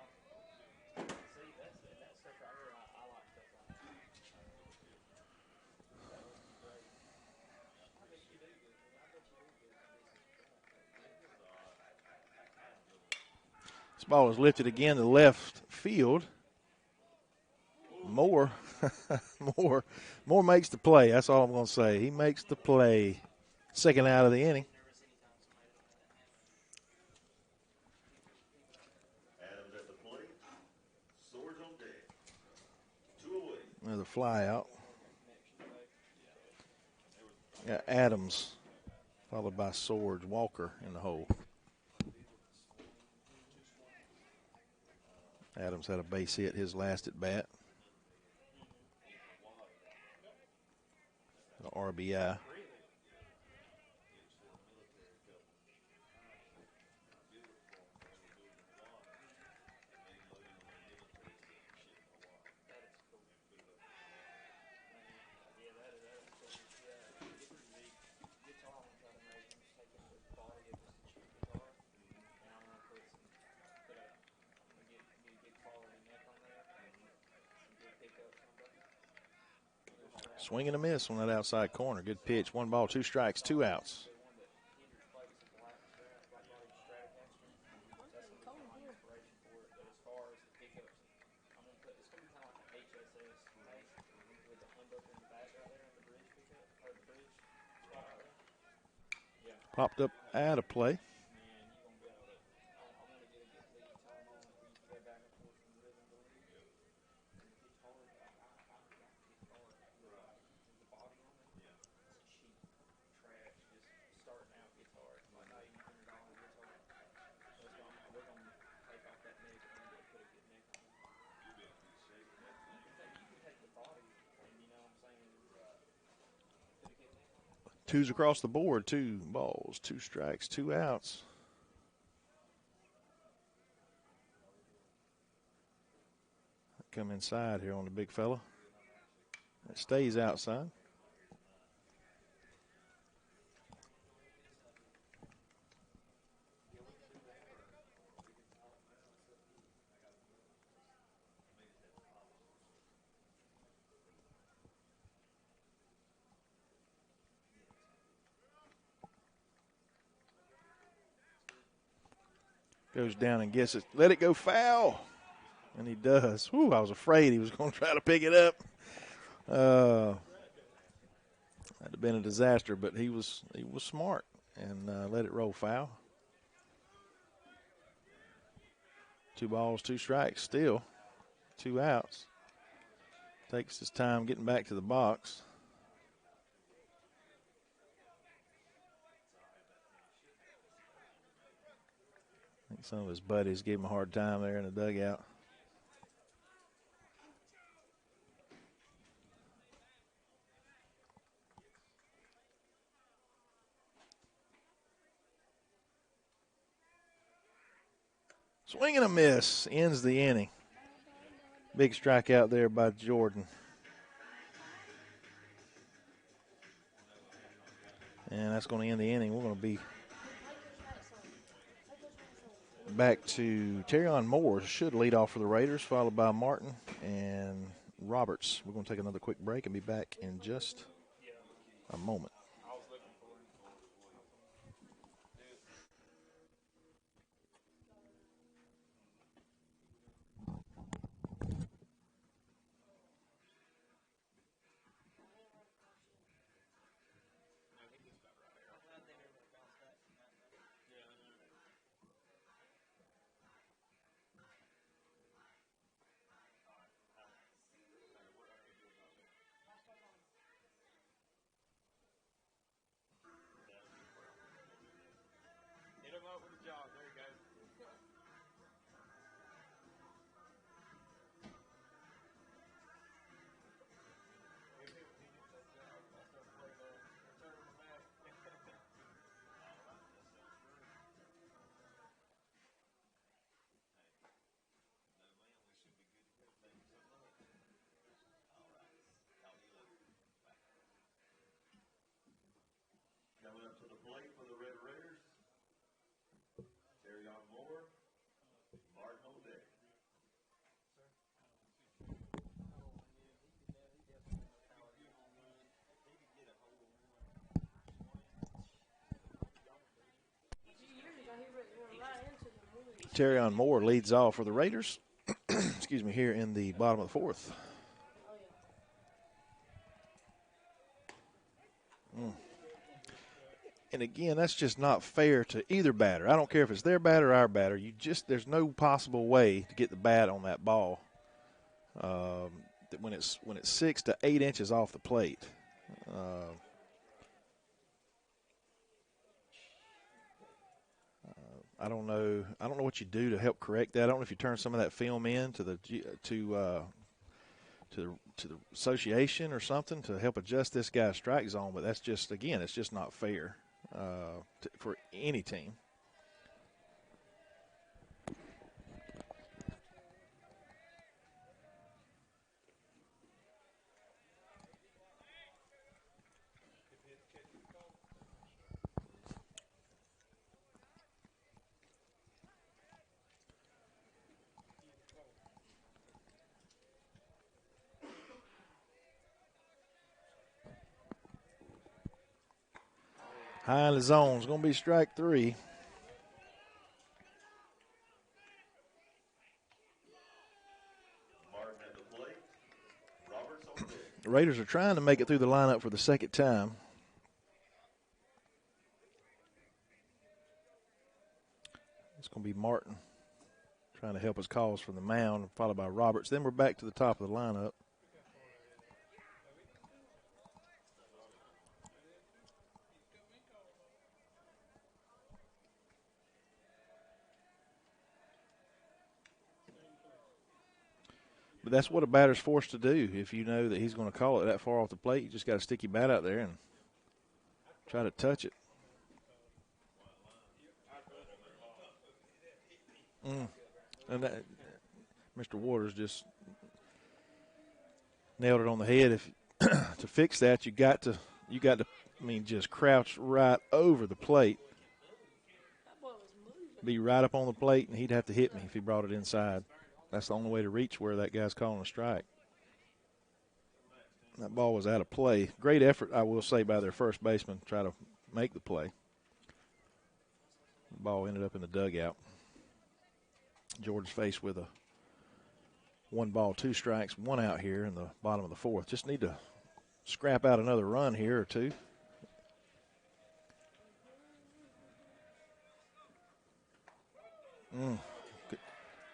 This ball is lifted again to left field. Moore makes the play. That's all I'm going to say. He makes the play. Second out of the inning. Adams at the plate. Swords on deck. 2 away. Another fly out. Got Adams, followed by Swords, Walker in the hole. Adams had a base hit his last at bat. An RBI. Swing and a miss on that outside corner. Good pitch. 1 ball, 2 strikes, 2 outs. Popped up out of play. Twos across the board. 2 balls, 2 strikes, 2 outs. Come inside here on the big fella. It stays outside. Goes down and gets it. Let it go foul. And he does. Whew, I was afraid he was going to try to pick it up. That'd have been a disaster, but he was smart and let it roll foul. 2 balls, 2 strikes still. 2 outs. Takes his time getting back to the box. I think some of his buddies gave him a hard time there in the dugout. Swing and a miss. Ends the inning. Big strikeout there by Jordan. And that's going to end the inning. We're going to be back to Terrion Moore. Should lead off for the Raiders, followed by Martin and Roberts. We're going to take another quick break and be back in just a moment. Coming up to the plate for the Red Raiders, Terrion Moore, Martin O'Day. Terrion Moore leads off for the Raiders. Excuse me, here in the bottom of the 4th. And again, that's just not fair to either batter. I don't care if it's their batter or our batter. There's no possible way to get the bat on that ball when it's 6 to 8 inches off the plate. I don't know what you do to help correct that. I don't know if you turn some of that film in to the association or something to help adjust this guy's strike zone. But that's just, again, it's just not fair for any team. High in the zone. It's going to be strike 3. Martin at the plate, Roberts on deck. The Raiders are trying to make it through the lineup for the second time. It's going to be Martin trying to help his cause from the mound, followed by Roberts. Then we're back to the top of the lineup. But that's what a batter's forced to do. If you know that he's going to call it that far off the plate, you just got to stick your bat out there and Try to touch it. And that, Mr. Waters just nailed it on the head. If to fix that, you got to just crouch right over the plate. Be right up on the plate, and he'd have to hit me if he brought it inside. That's the only way to reach where that guy's calling a strike. That ball was out of play. Great effort, I will say, by their first baseman to try to make the play. The ball ended up in the dugout. Georgia's faced with a 1 ball, 2 strikes, 1 out here in the bottom of the 4th. Just need to scrap out another run here or 2.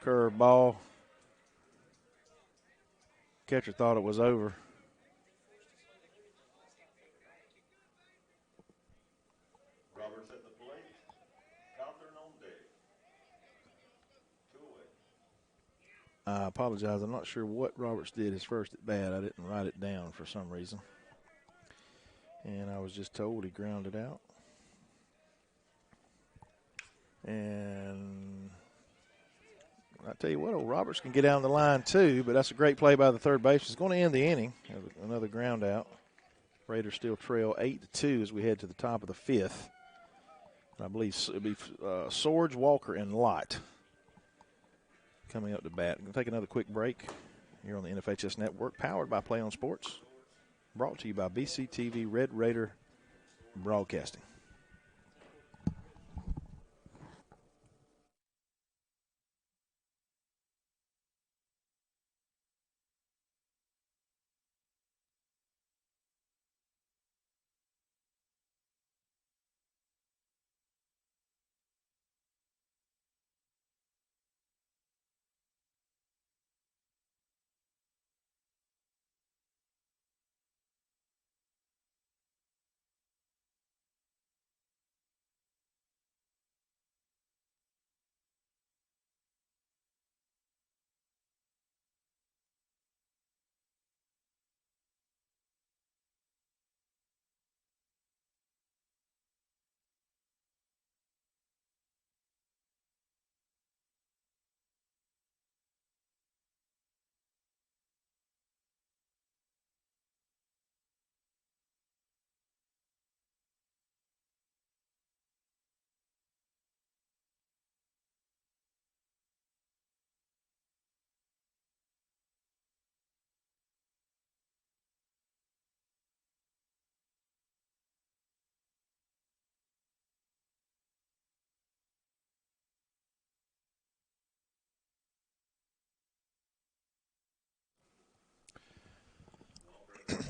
Curve ball. Catcher thought it was over. Roberts at the plate. Cawthorn on deck. 2 away. I apologize. I'm not sure what Roberts did his first at bat. I didn't write it down for some reason. And I was just told he grounded out. And I tell you what, old Roberts can get down the line too, but that's a great play by the third baseman. It's going to end the inning. Another ground out. Raiders still trail 8-2 as we head to the top of the 5th. And I believe it'll be Swords, Walker, and Lott coming up to bat. We're going to take another quick break here on the NFHS Network, powered by Play on Sports, brought to you by BCTV Red Raider Broadcasting.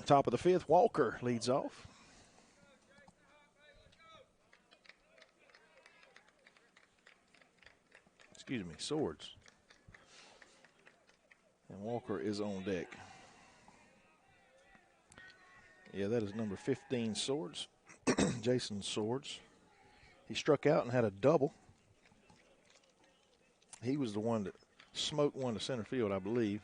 Top of the 5th, Walker leads off. Excuse me, Swords. And Walker is on deck. Yeah, that is number 15, Swords. Jason Swords. He struck out and had a double. He was the one that smoked one to center field, I believe.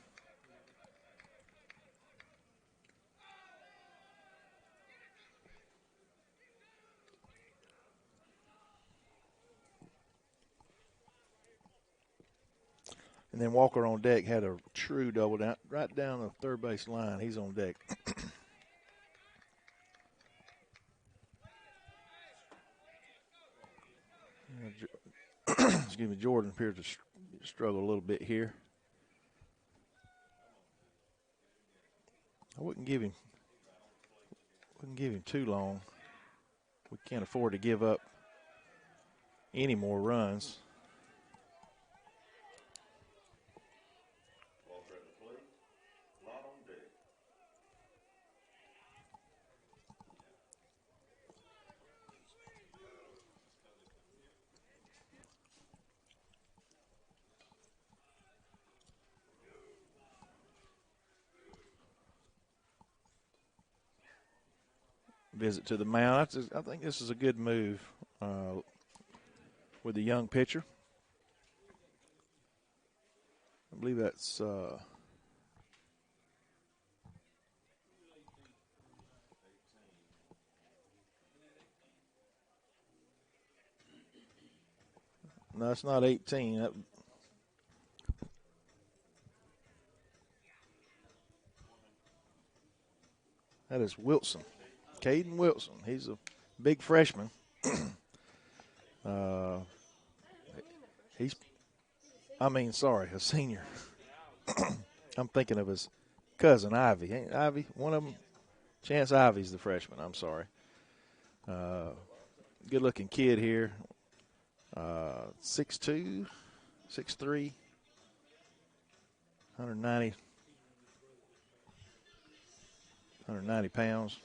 And then Walker on deck had a true double down, right down the third base line. He's on deck. Excuse me, Jordan appears to struggle a little bit here. I wouldn't give him too long. We can't afford to give up any more runs. Walker at the plate. Lott on deck. Visit to the mound. I think this is a good move with the young pitcher. I believe that's No, it's not 18. That is Wilson. Caden Wilson. He's a big freshman. A senior. I'm thinking of his cousin, Ivy. Ain't Ivy? One of them. Chance Ivy's the freshman. I'm sorry. Good-looking kid here. 6'2", 6'3", 190 pounds.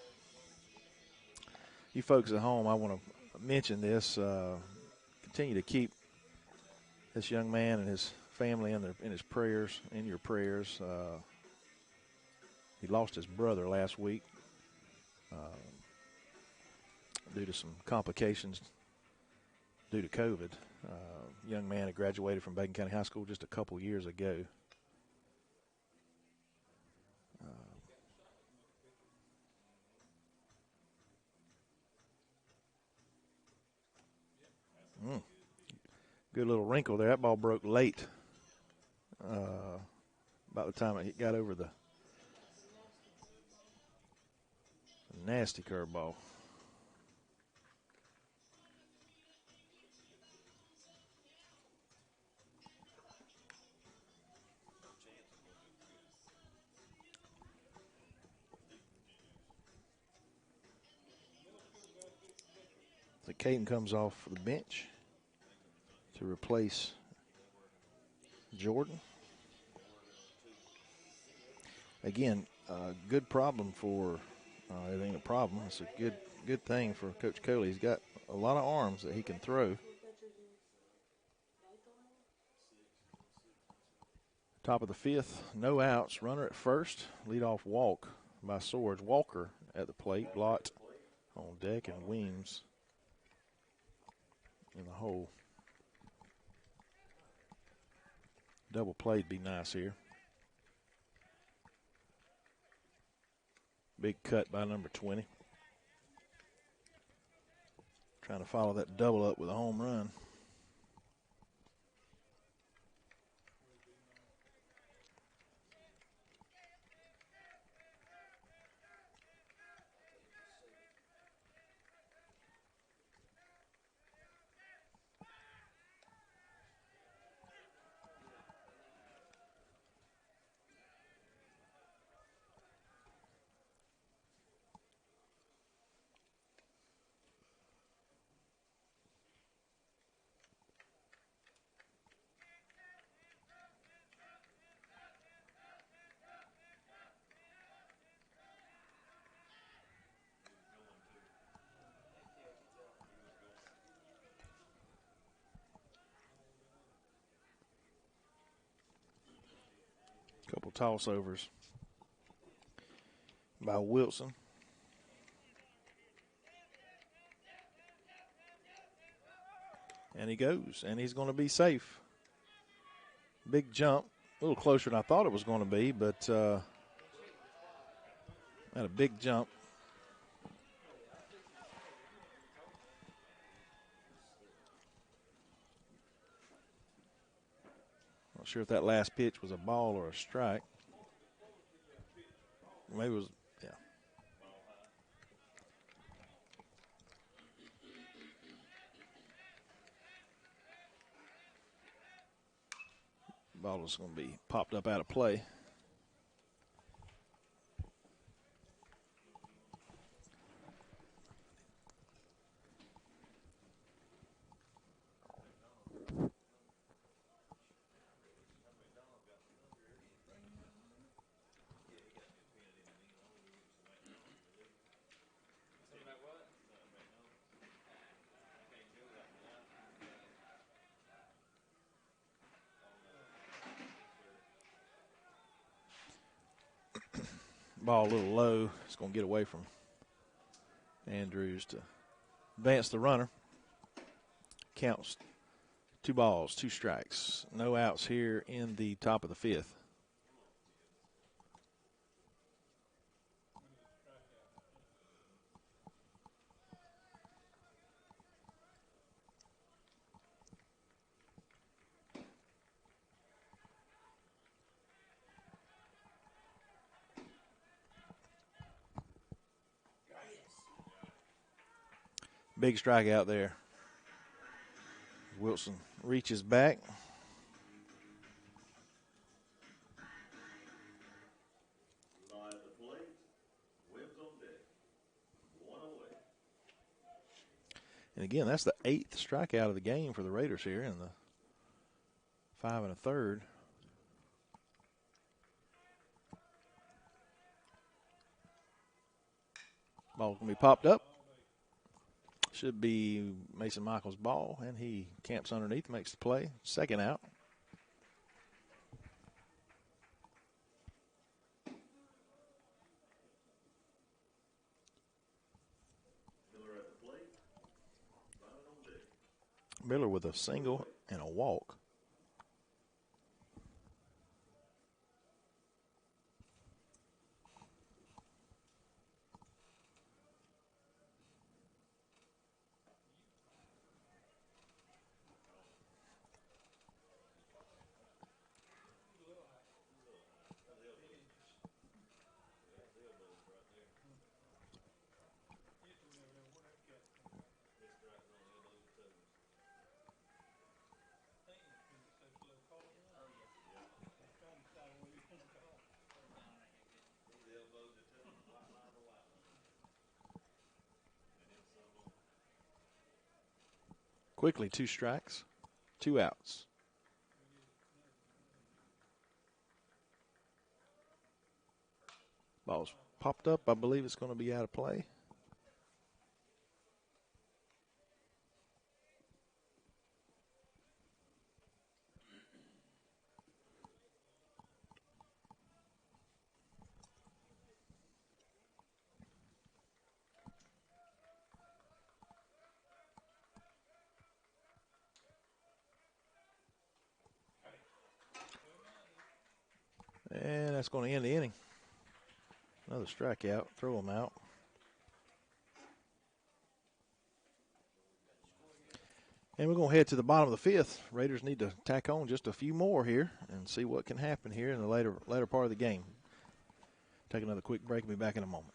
You folks at home, I want to mention this. Continue to keep this young man and his family in his prayers, in your prayers. He lost his brother last week due to some complications due to COVID. Young man had graduated from Bacon County High School just a couple years ago. Good little wrinkle there. That ball broke late. About the time it got over the nasty curveball. So Caden comes off the bench to replace Jordan. Again, good problem for it ain't a problem. It's a good thing for Coach Coley. He's got a lot of arms that he can throw. Top of the fifth, no outs. Runner at first. Leadoff walk by Swords. Walker at the plate. Lott on deck, and Weems in the hole. Double play'd be nice here. Big cut by number 20. Trying to follow that double up with a home run. Couple toss overs by Wilson. And he goes, and he's going to be safe. Big jump, a little closer than I thought it was going to be, but had a big jump. Not sure if that last pitch was a ball or a strike. Maybe it was, yeah. Ball is going to be popped up out of play. Ball a little low. It's going to get away from Andrews to advance the runner. Counts 2 balls, 2 strikes. No outs here in the top of the fifth. Big strikeout there. Wilson reaches back. Live at the plate. Wins on deck. 1 away. And again, that's the 8th strikeout of the game for the Raiders here in the 5 1/3. Ball's going to be popped up. Should be Mason Michael's ball, and he camps underneath, makes the play. Second out. Miller at the plate. Running on deck. Miller with a single and a walk. Quickly, 2 strikes, 2 outs. Ball's popped up. I believe it's going to be out of play. And that's going to end the inning. Another strikeout. Throw him out. And we're going to head to the bottom of the 5th. Raiders need to tack on just a few more here and see what can happen here in the later part of the game. Take another quick break and be back in a moment.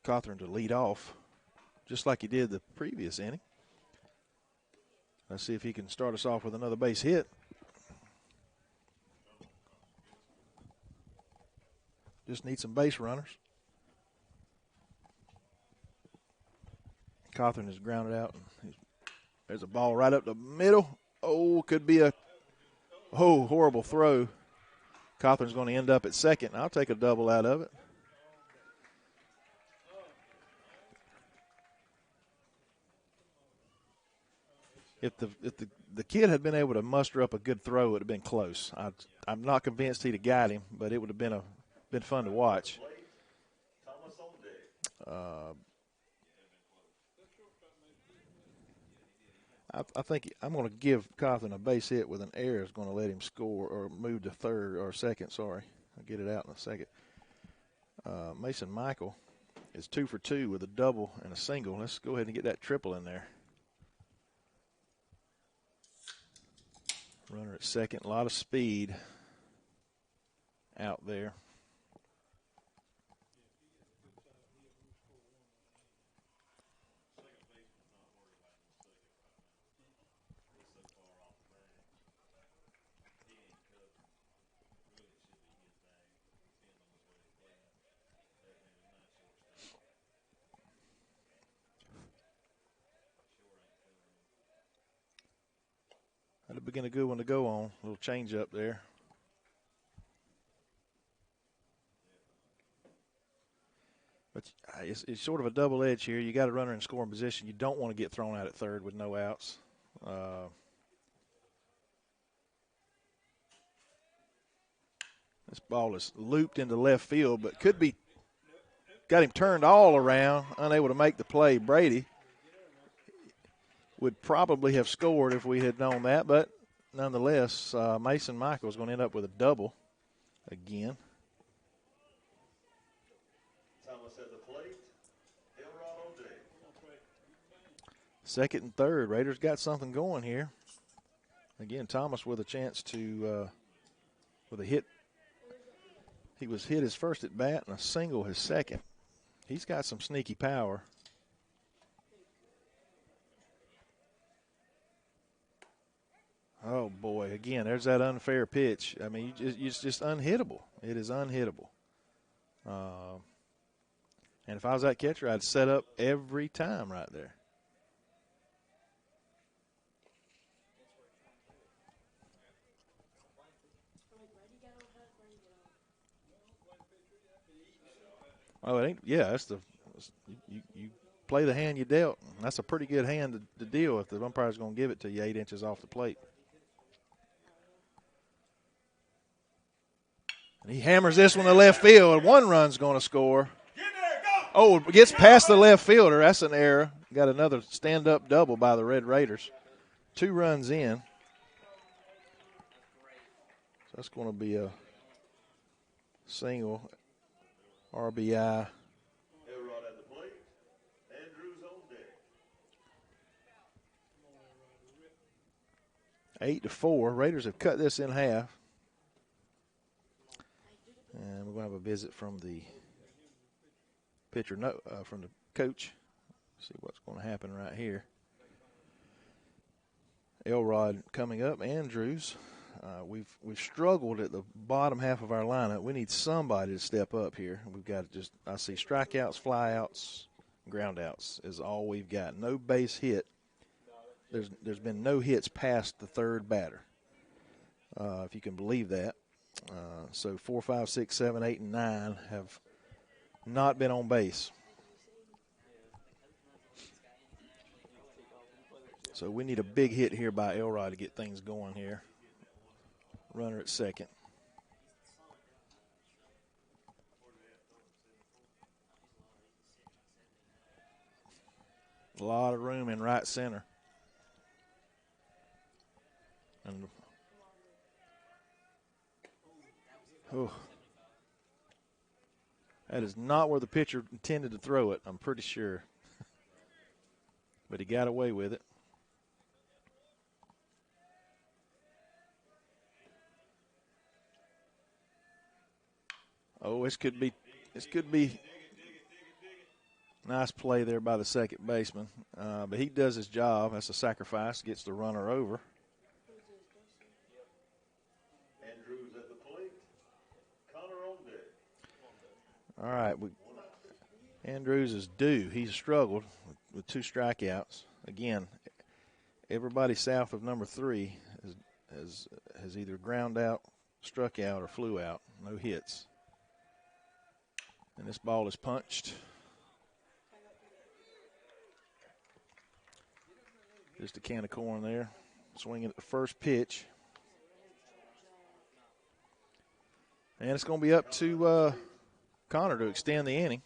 Cawthorn to lead off, just like he did the previous inning. Let's see if he can start us off with another base hit. Just need some base runners. Cawthorn is grounded out. There's a ball right up the middle. Oh, could be a horrible throw. Cawthorn's going to end up at second. I'll take a double out of it. If the kid had been able to muster up a good throw, it would have been close. I'm not convinced he'd have got him, but it would have been fun to watch. I think I'm going to give Cawthorn a base hit with an error is going to let him score or move to third or second. Sorry, I'll get it out in a second. Mason Michael is 2 for 2 with a double and a single. Let's go ahead and get that triple in there. Runner at second, a lot of speed out there. That'll begin a good one to go on. A little change up there. But it's sort of a double edge here. You got a runner in scoring position. You don't want to get thrown out at third with no outs. This ball is looped into left field, but could be got him turned all around, unable to make the play. Brady would probably have scored if we had known that, but nonetheless, Mason Michael is going to end up with a double again. Thomas at the plate. Elrod on deck. Second and third, Raiders got something going here. Again, Thomas with a chance to, with a hit. He was hit his first at bat and a single his second. He's got some sneaky power. Oh, boy. Again, there's that unfair pitch. I mean, it's just unhittable. It is unhittable. And if I was that catcher, I'd set up every time right there. Oh, it ain't. Yeah, that's you play the hand you dealt. That's a pretty good hand to deal with. The umpire's going to give it to you 8 inches off the plate. And he hammers this one to left field. One run's going to score. Oh, it gets past the left fielder. That's an error. Got another stand-up double by the Red Raiders. 2 runs in. So that's going to be a single RBI. Elrod at the plate. Andrews on deck. 8-4. Raiders have cut this in half. And we're going to have a visit from the pitcher, from the coach. See what's going to happen right here. Elrod coming up. Andrews. We've struggled at the bottom half of our lineup. We need somebody to step up here. We've got I see strikeouts, flyouts, groundouts is all we've got. No base hit. There's been no hits past the third batter, if you can believe that. So 4, 5, 6, 7, 8, and 9 have not been on base. So we need a big hit here by Elrod to get things going here. Runner at second. A lot of room in right center. And that is not where the pitcher intended to throw it, I'm pretty sure. But he got away with it. Oh, this could be nice play there by the second baseman. But he does his job. That's a sacrifice, gets the runner over. Andrews at the plate. Connor on deck. All right. Andrews is due. He's struggled with 2 strikeouts. Again, everybody south of number 3 has either ground out, struck out, or flew out. No hits. And this ball is punched. Just a can of corn there. Swinging at the first pitch. And it's going to be up to Connor to extend the inning.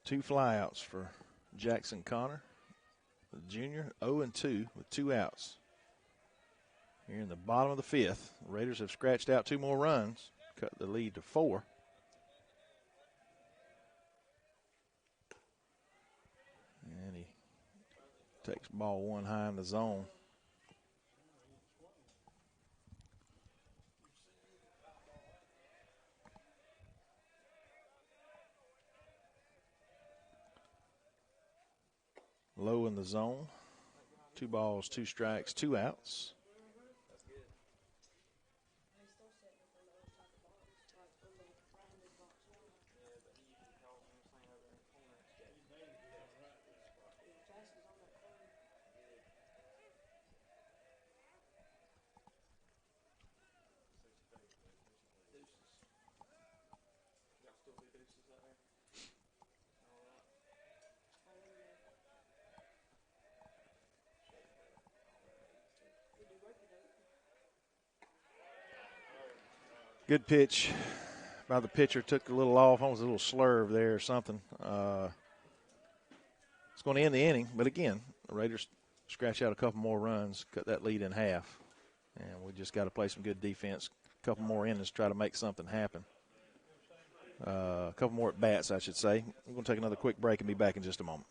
Two flyouts for Jackson Connor, the junior, 0-2 with 2 outs. Here in the bottom of the 5th, the Raiders have scratched out 2 more runs, cut the lead to 4. And he takes ball 1 high in the zone. Low in the zone. 2 balls, 2 strikes, 2 outs. Good pitch by the pitcher. Took a little off. Almost a little slurve there or something. It's going to end the inning. But again, the Raiders scratch out a couple more runs, cut that lead in half. And we just got to play some good defense. A couple more innings to try to make something happen. A couple more at bats, I should say. We're going to take another quick break and be back in just a moment.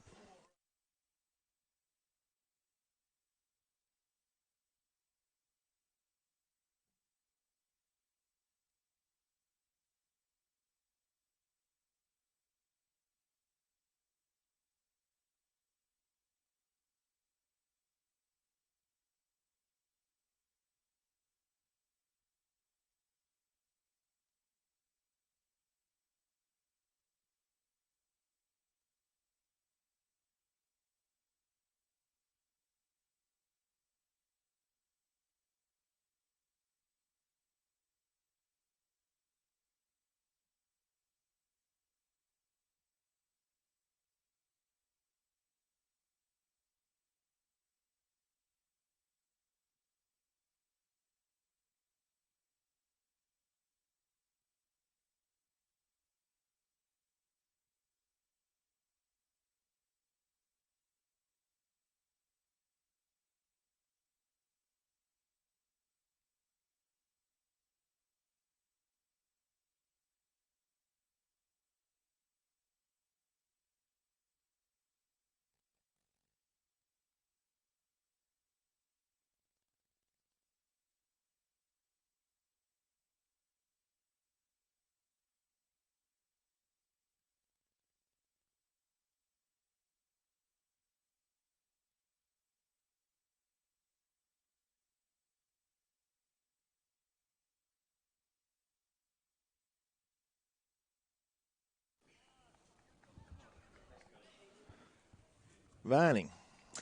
Vining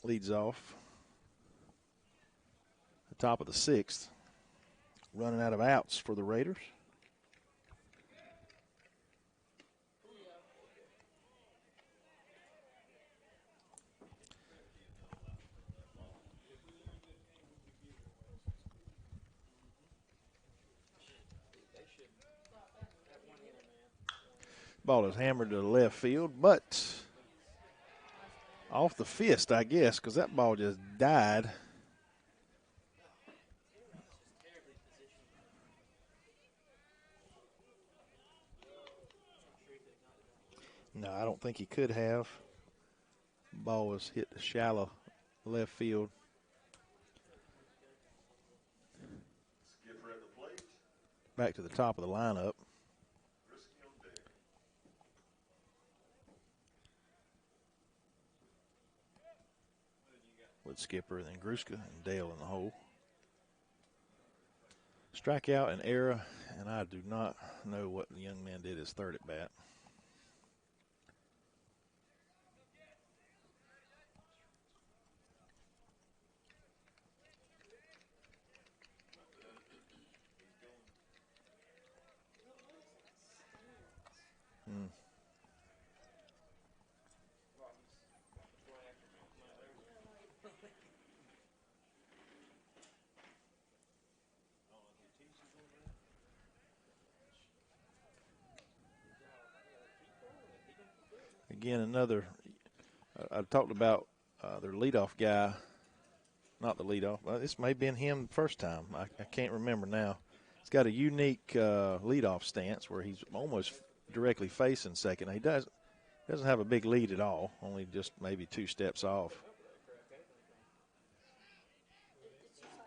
leads off the top of the 6th, running out of outs for the Raiders. Ball is hammered to the left field, but off the fist, I guess, because that ball just died. No, I don't think he could have. Ball was hit the shallow left field. Skipper at the plate. Back to the top of the lineup. With Skipper and then Gruska and Dale in the hole. Strikeout and error, and I do not know what the young man did his 3rd at bat. again, another. I talked about their leadoff guy, not the leadoff. This may have been him the first time. I can't remember now. He's got a unique leadoff stance where he's almost directly facing second. He doesn't have a big lead at all, only just maybe 2 steps off.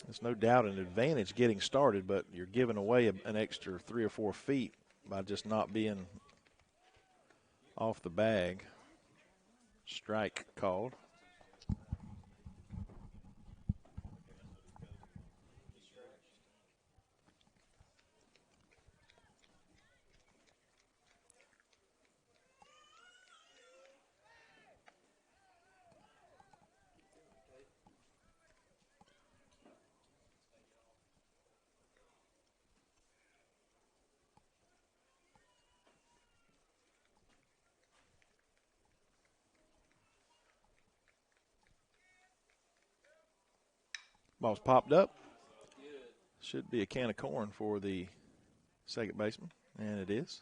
There's no doubt an advantage getting started, but you're giving away an extra 3 or 4 feet by just not being off the bag. Strike called. Ball's popped up. Should be a can of corn for the second baseman, and it is.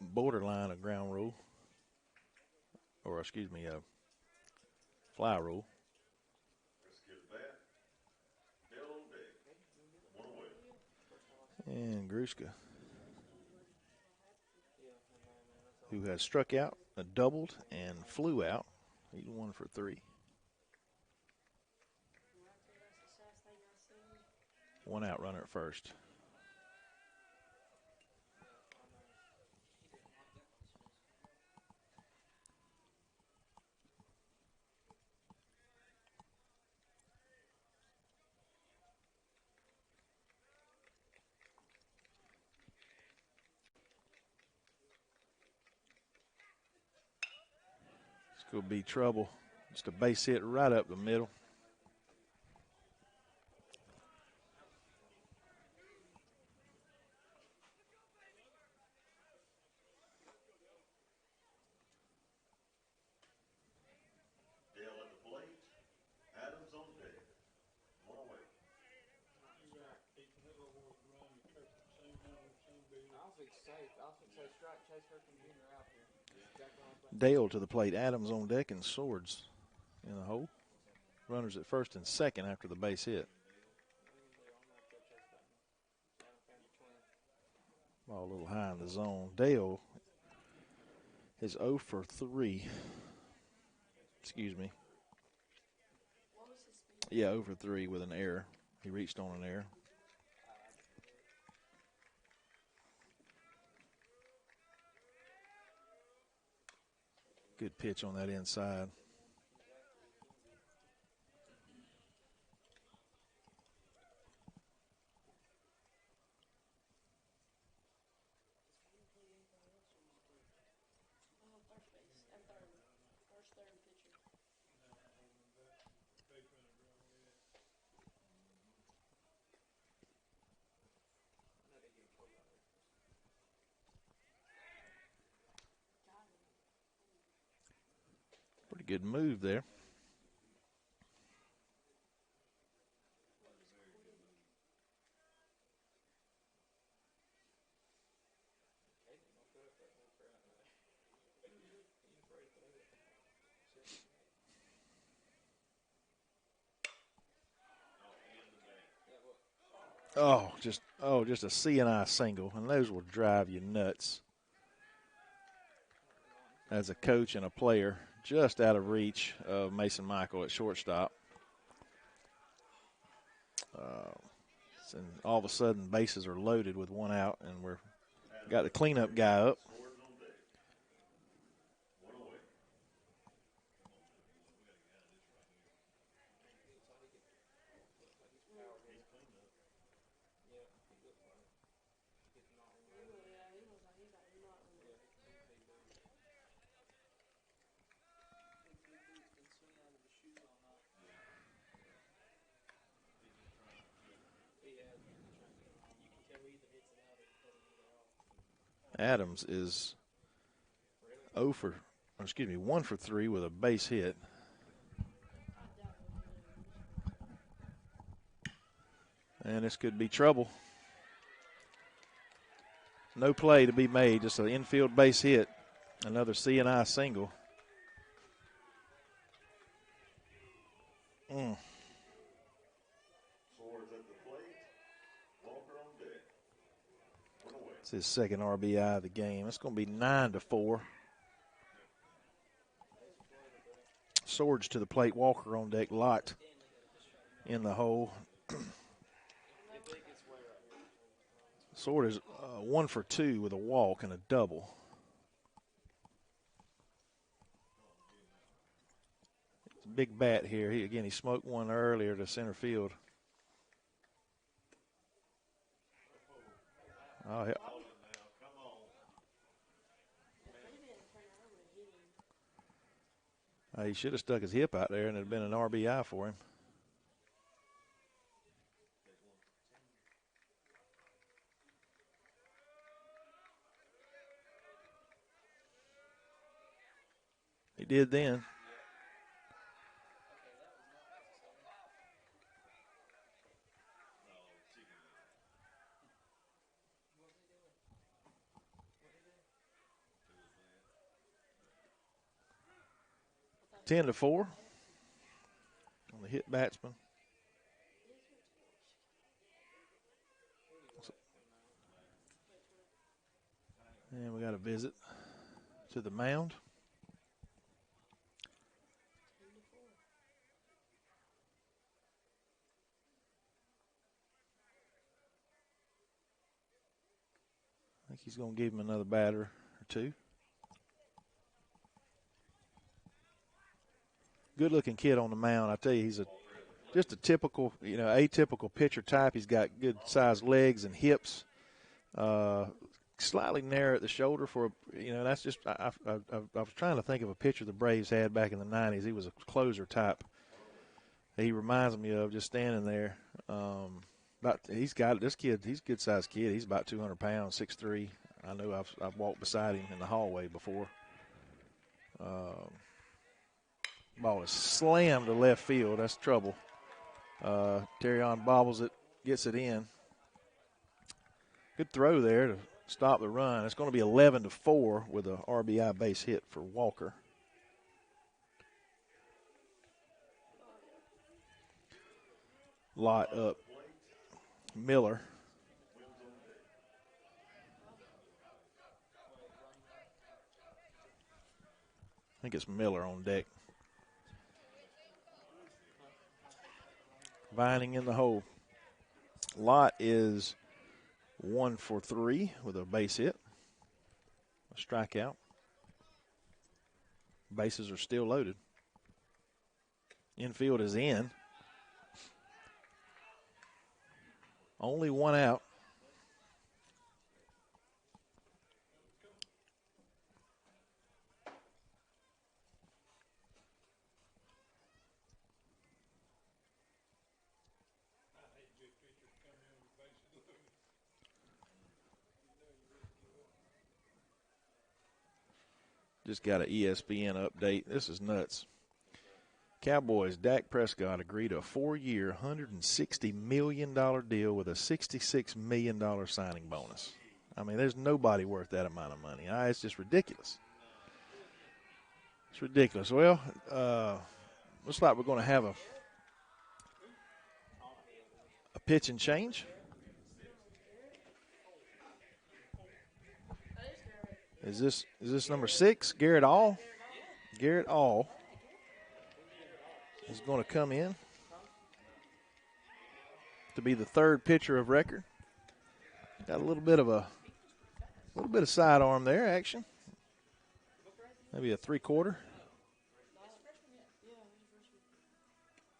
Borderline a ground rule, or excuse me, a fly rule. Let's get it back. Dale on deck. 1 away. And Gruska, who has struck out, doubled, and flew out. He's 1 for 3. 1 out runner at first. It's going to be trouble. Just a base hit right up the middle. Dale at the plate. Adams on deck. 1 away. Dale to the plate. Adams on deck and Swords in the hole. Runners at first and second after the base hit. Ball a little high in the zone. Dale is 0 for 3. Excuse me. Yeah, 0 for 3 with an error. He reached on an error. Good pitch on that inside. Pretty good move there. Just a CNI single, and those will drive you nuts. As a coach and a player, just out of reach of Mason Michael at shortstop. And all of a sudden, bases are loaded with 1 out, and we're got the cleanup guy up. Adams is 1 for 3 with a base hit. And this could be trouble. No play to be made, just an infield base hit. Another C&I single. Swords at the plate. Walker on deck. One away. It's his second RBI of the game. It's going to be 9-4. Swords to the plate. Walker on deck. Locked in the hole. Sword is 1 for 2 with a walk and a double. It's a big bat here. He smoked one earlier to center field. Oh, he should have stuck his hip out there and it would have been an RBI for him. He did then. Ten to 4 on the hit batsman. And we got a visit to the mound. I think he's going to give him another batter or two. Good-looking kid on the mound. I tell you, he's just a typical, atypical pitcher type. He's got good-sized legs and hips. Slightly narrow at the shoulder for, that's just, I was trying to think of a pitcher the Braves had back in the 90s. He was a closer type. He reminds me of just standing there. He's a good-sized kid. He's about 200 pounds, 6'3". I know I've walked beside him in the hallway before. Ball is slammed to left field. That's trouble. Terrion bobbles it, gets it in. Good throw there to stop the run. It's going to be 11-4 with a RBI base hit for Walker. Lot up. Miller. I think it's Miller on deck. Vining in the hole. Lott is 1 for 3 with a base hit, a strikeout. Bases are still loaded. Infield is in. Only one out. Just got an ESPN update. This is nuts. Cowboys, Dak Prescott agreed to a 4-year, $160 million deal with a $66 million signing bonus. I mean, there's nobody worth that amount of money. It's just ridiculous. It's ridiculous. Well, looks like we're going to have a pitch and change. Is this number 6, Garrett All? Garrett All is going to come in to be the third pitcher of record. Got a little bit of sidearm there, action. Maybe a 3/4. A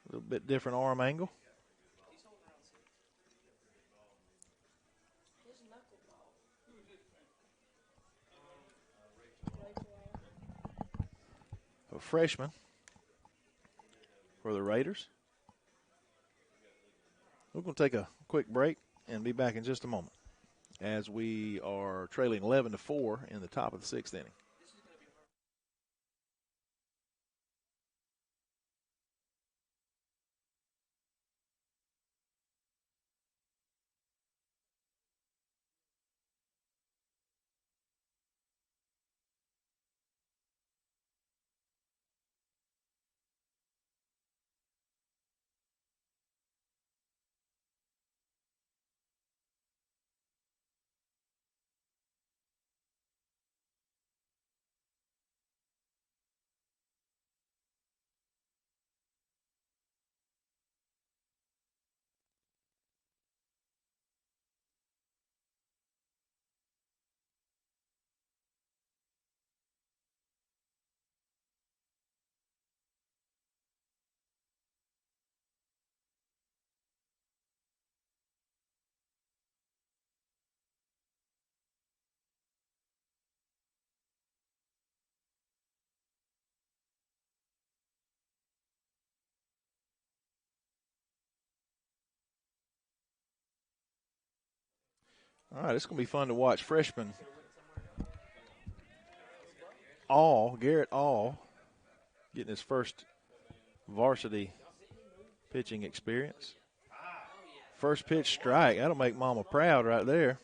little bit different arm angle. A freshman for the Raiders. We're going to take a quick break and be back in just a moment as we are trailing 11-4 in the top of the 6th inning. All right, it's going to be fun to watch. Freshman Garrett All, getting his first varsity pitching experience. First pitch strike. That'll make Mama proud right there.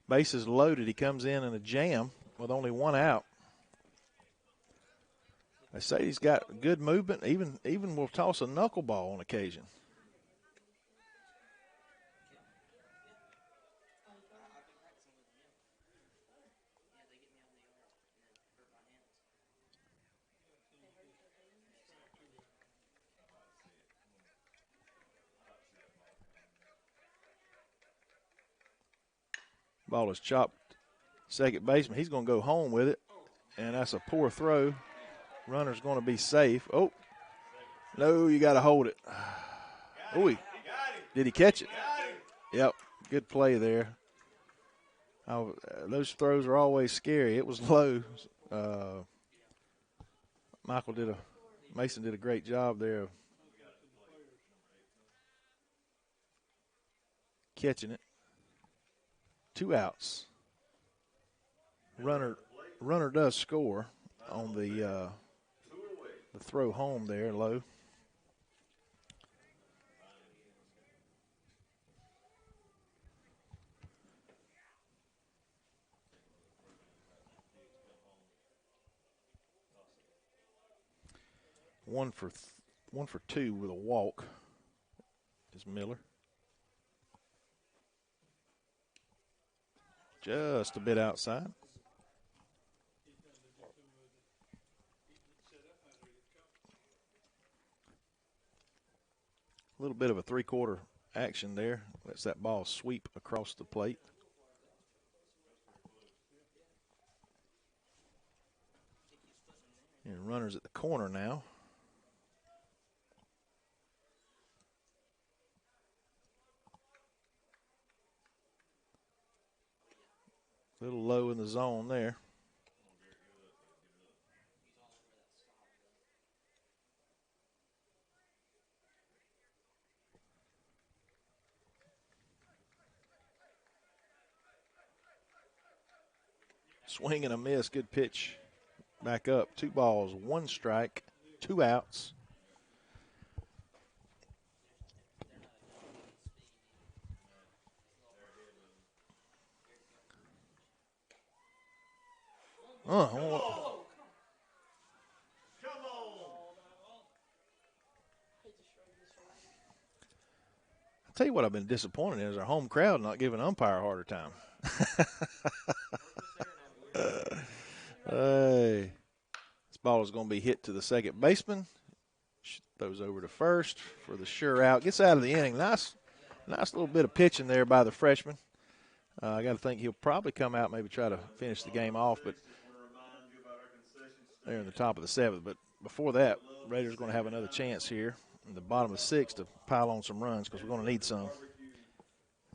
Bases loaded. He comes in a jam with only one out. They say he's got good movement, even will toss a knuckleball on occasion. Ball is chopped. Second baseman, he's going to go home with it, and that's a poor throw. Runner's going to be safe. Oh, no, you got to hold it. Oh, did he catch it? Yep, good play there. Those throws are always scary. It was low. Mason did a great job there of catching it. 2 outs. Runner does score on the throw home there, low. One for 2 with a walk is Miller. Just a bit outside. A little bit of a 3/4 action there. Lets that ball sweep across the plate. And runners at the corner now. A little low in the zone there. Swing and a miss. Good pitch. Back up. 2 balls, 1 strike, 2 outs. I'll tell you what I've been disappointed in is our home crowd not giving umpire a harder time. Hey. This ball is going to be hit to the second baseman. Throws over to first for the sure out. Gets out of the inning. Nice little bit of pitching there by the freshman. I got to think he'll probably come out, maybe try to finish the game off, but they're in the top of the 7th. But before that, Raiders going to have another chance here in the bottom of the 6th to pile on some runs because we're going to need some.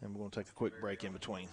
And we're going to take a quick break in between.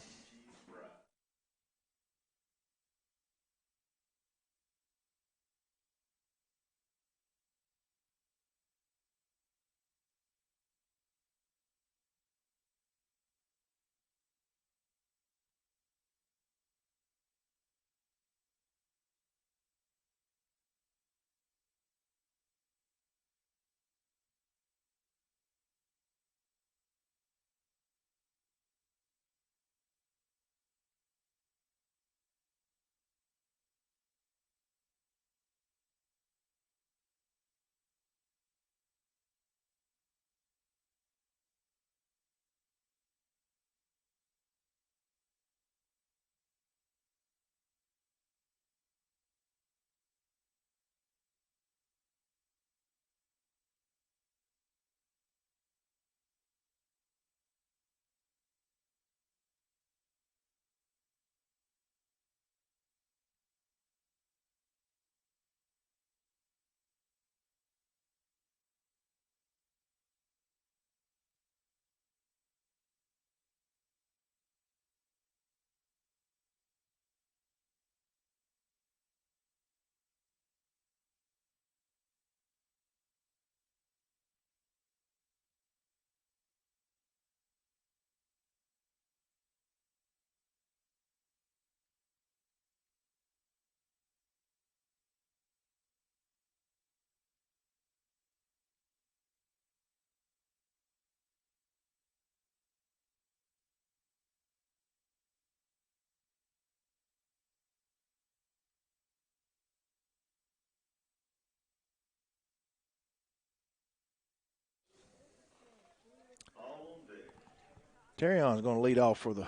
Terrion's going to lead off for the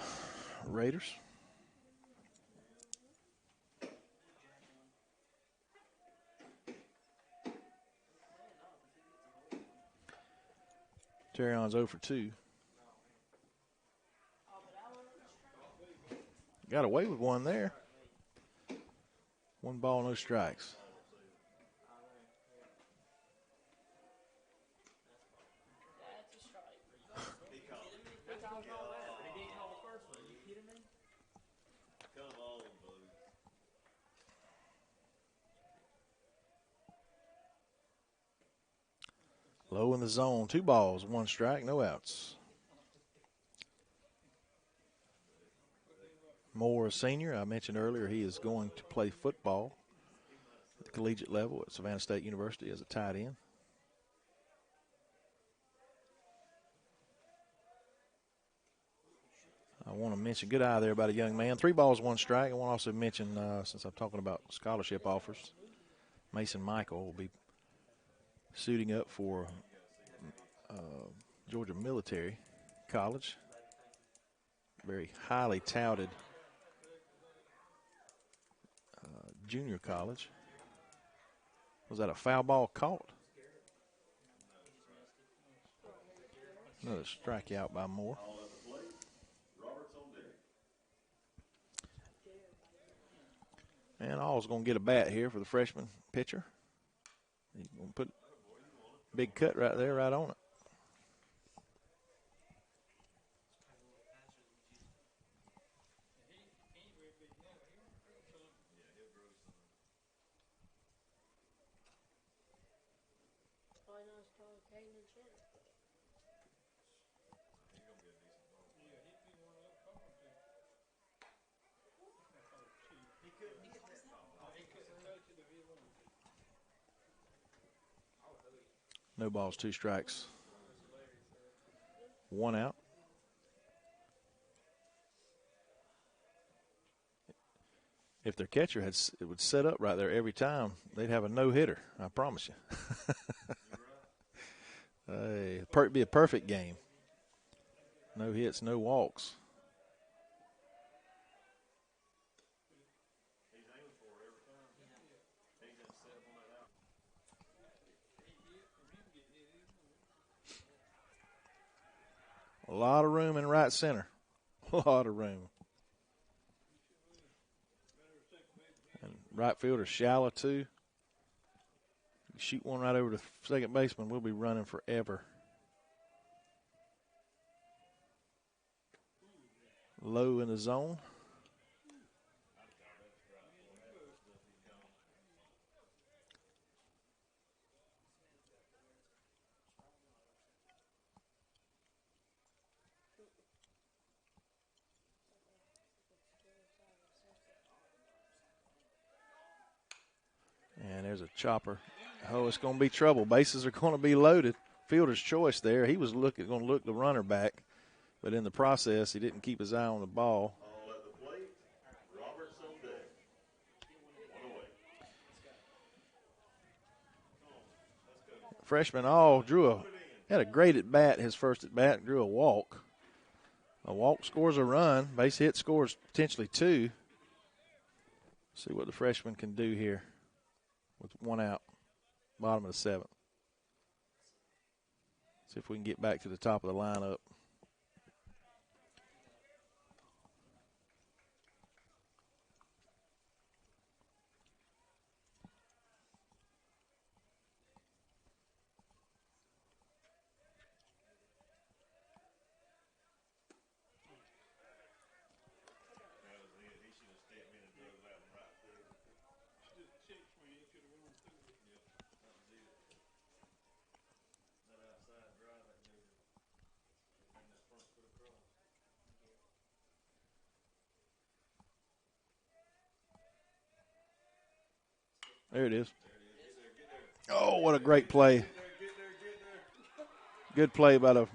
Raiders. Terrion's 0 for 2. Got away with one there. 1 ball, no strikes. Low in the zone. 2 balls, 1 strike, no outs. Moore, a senior. I mentioned earlier he is going to play football at the collegiate level at Savannah State University as a tight end. I want to mention, good eye there about a young man. 3 balls, 1 strike. I want to also mention, since I'm talking about scholarship offers, Mason Michael will be suiting up for Georgia Military College. Very highly touted junior college. Was that a foul ball caught? Another strikeout by Moore. And All's going to get a bat here for the freshman pitcher. He's going to put a big cut right there, right on it. No balls, 2 strikes. 1 out. If their catcher it would set up right there every time, they'd have a no-hitter, I promise you. It'd be a perfect game. No hits, no walks. A lot of room in right center. A lot of room. And right fielder shallow, too. Shoot one right over to second baseman, we'll be running forever. Low in the zone. And there's a chopper. Oh, it's going to be trouble. Bases are going to be loaded. Fielder's choice there. He was going to look the runner back, but in the process, he didn't keep his eye on the ball. At the plate, Robert Sunday. 1 away. Freshman had a great at bat. His first at bat, drew a walk. A walk scores a run. Base hit scores potentially 2. See what the freshman can do here with 1 out, bottom of the 7th. See if we can get back to the top of the lineup. There it is. Oh, what a great play. Good play by the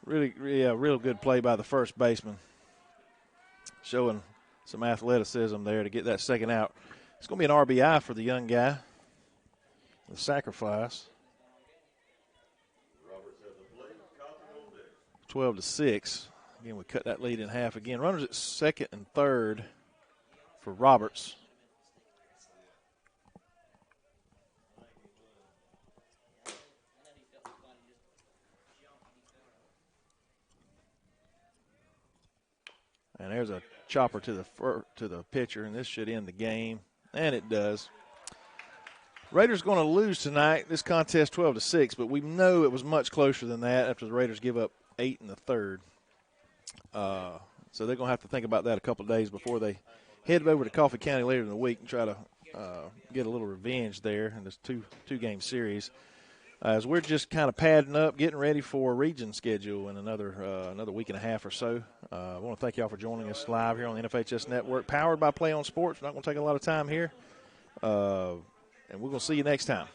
real good play by the first baseman. Showing some athleticism there to get that second out. It's going to be an RBI for the young guy. The sacrifice. 12-6. Again, we cut that lead in half again. Runners at second and third for Roberts. And there's a chopper to the pitcher, and this should end the game, and it does. Raiders going to lose tonight. This contest 12-6, but we know it was much closer than that after the Raiders give up 8 in the third. So they're going to have to think about that a couple of days before they head over to Coffee County later in the week and try to get a little revenge there in this two-game series. As we're just kind of padding up, getting ready for a region schedule in another week and a half or so. I want to thank y'all for joining us live here on the NFHS Network, powered by Play on Sports. We're not going to take a lot of time here, and we're going to see you next time.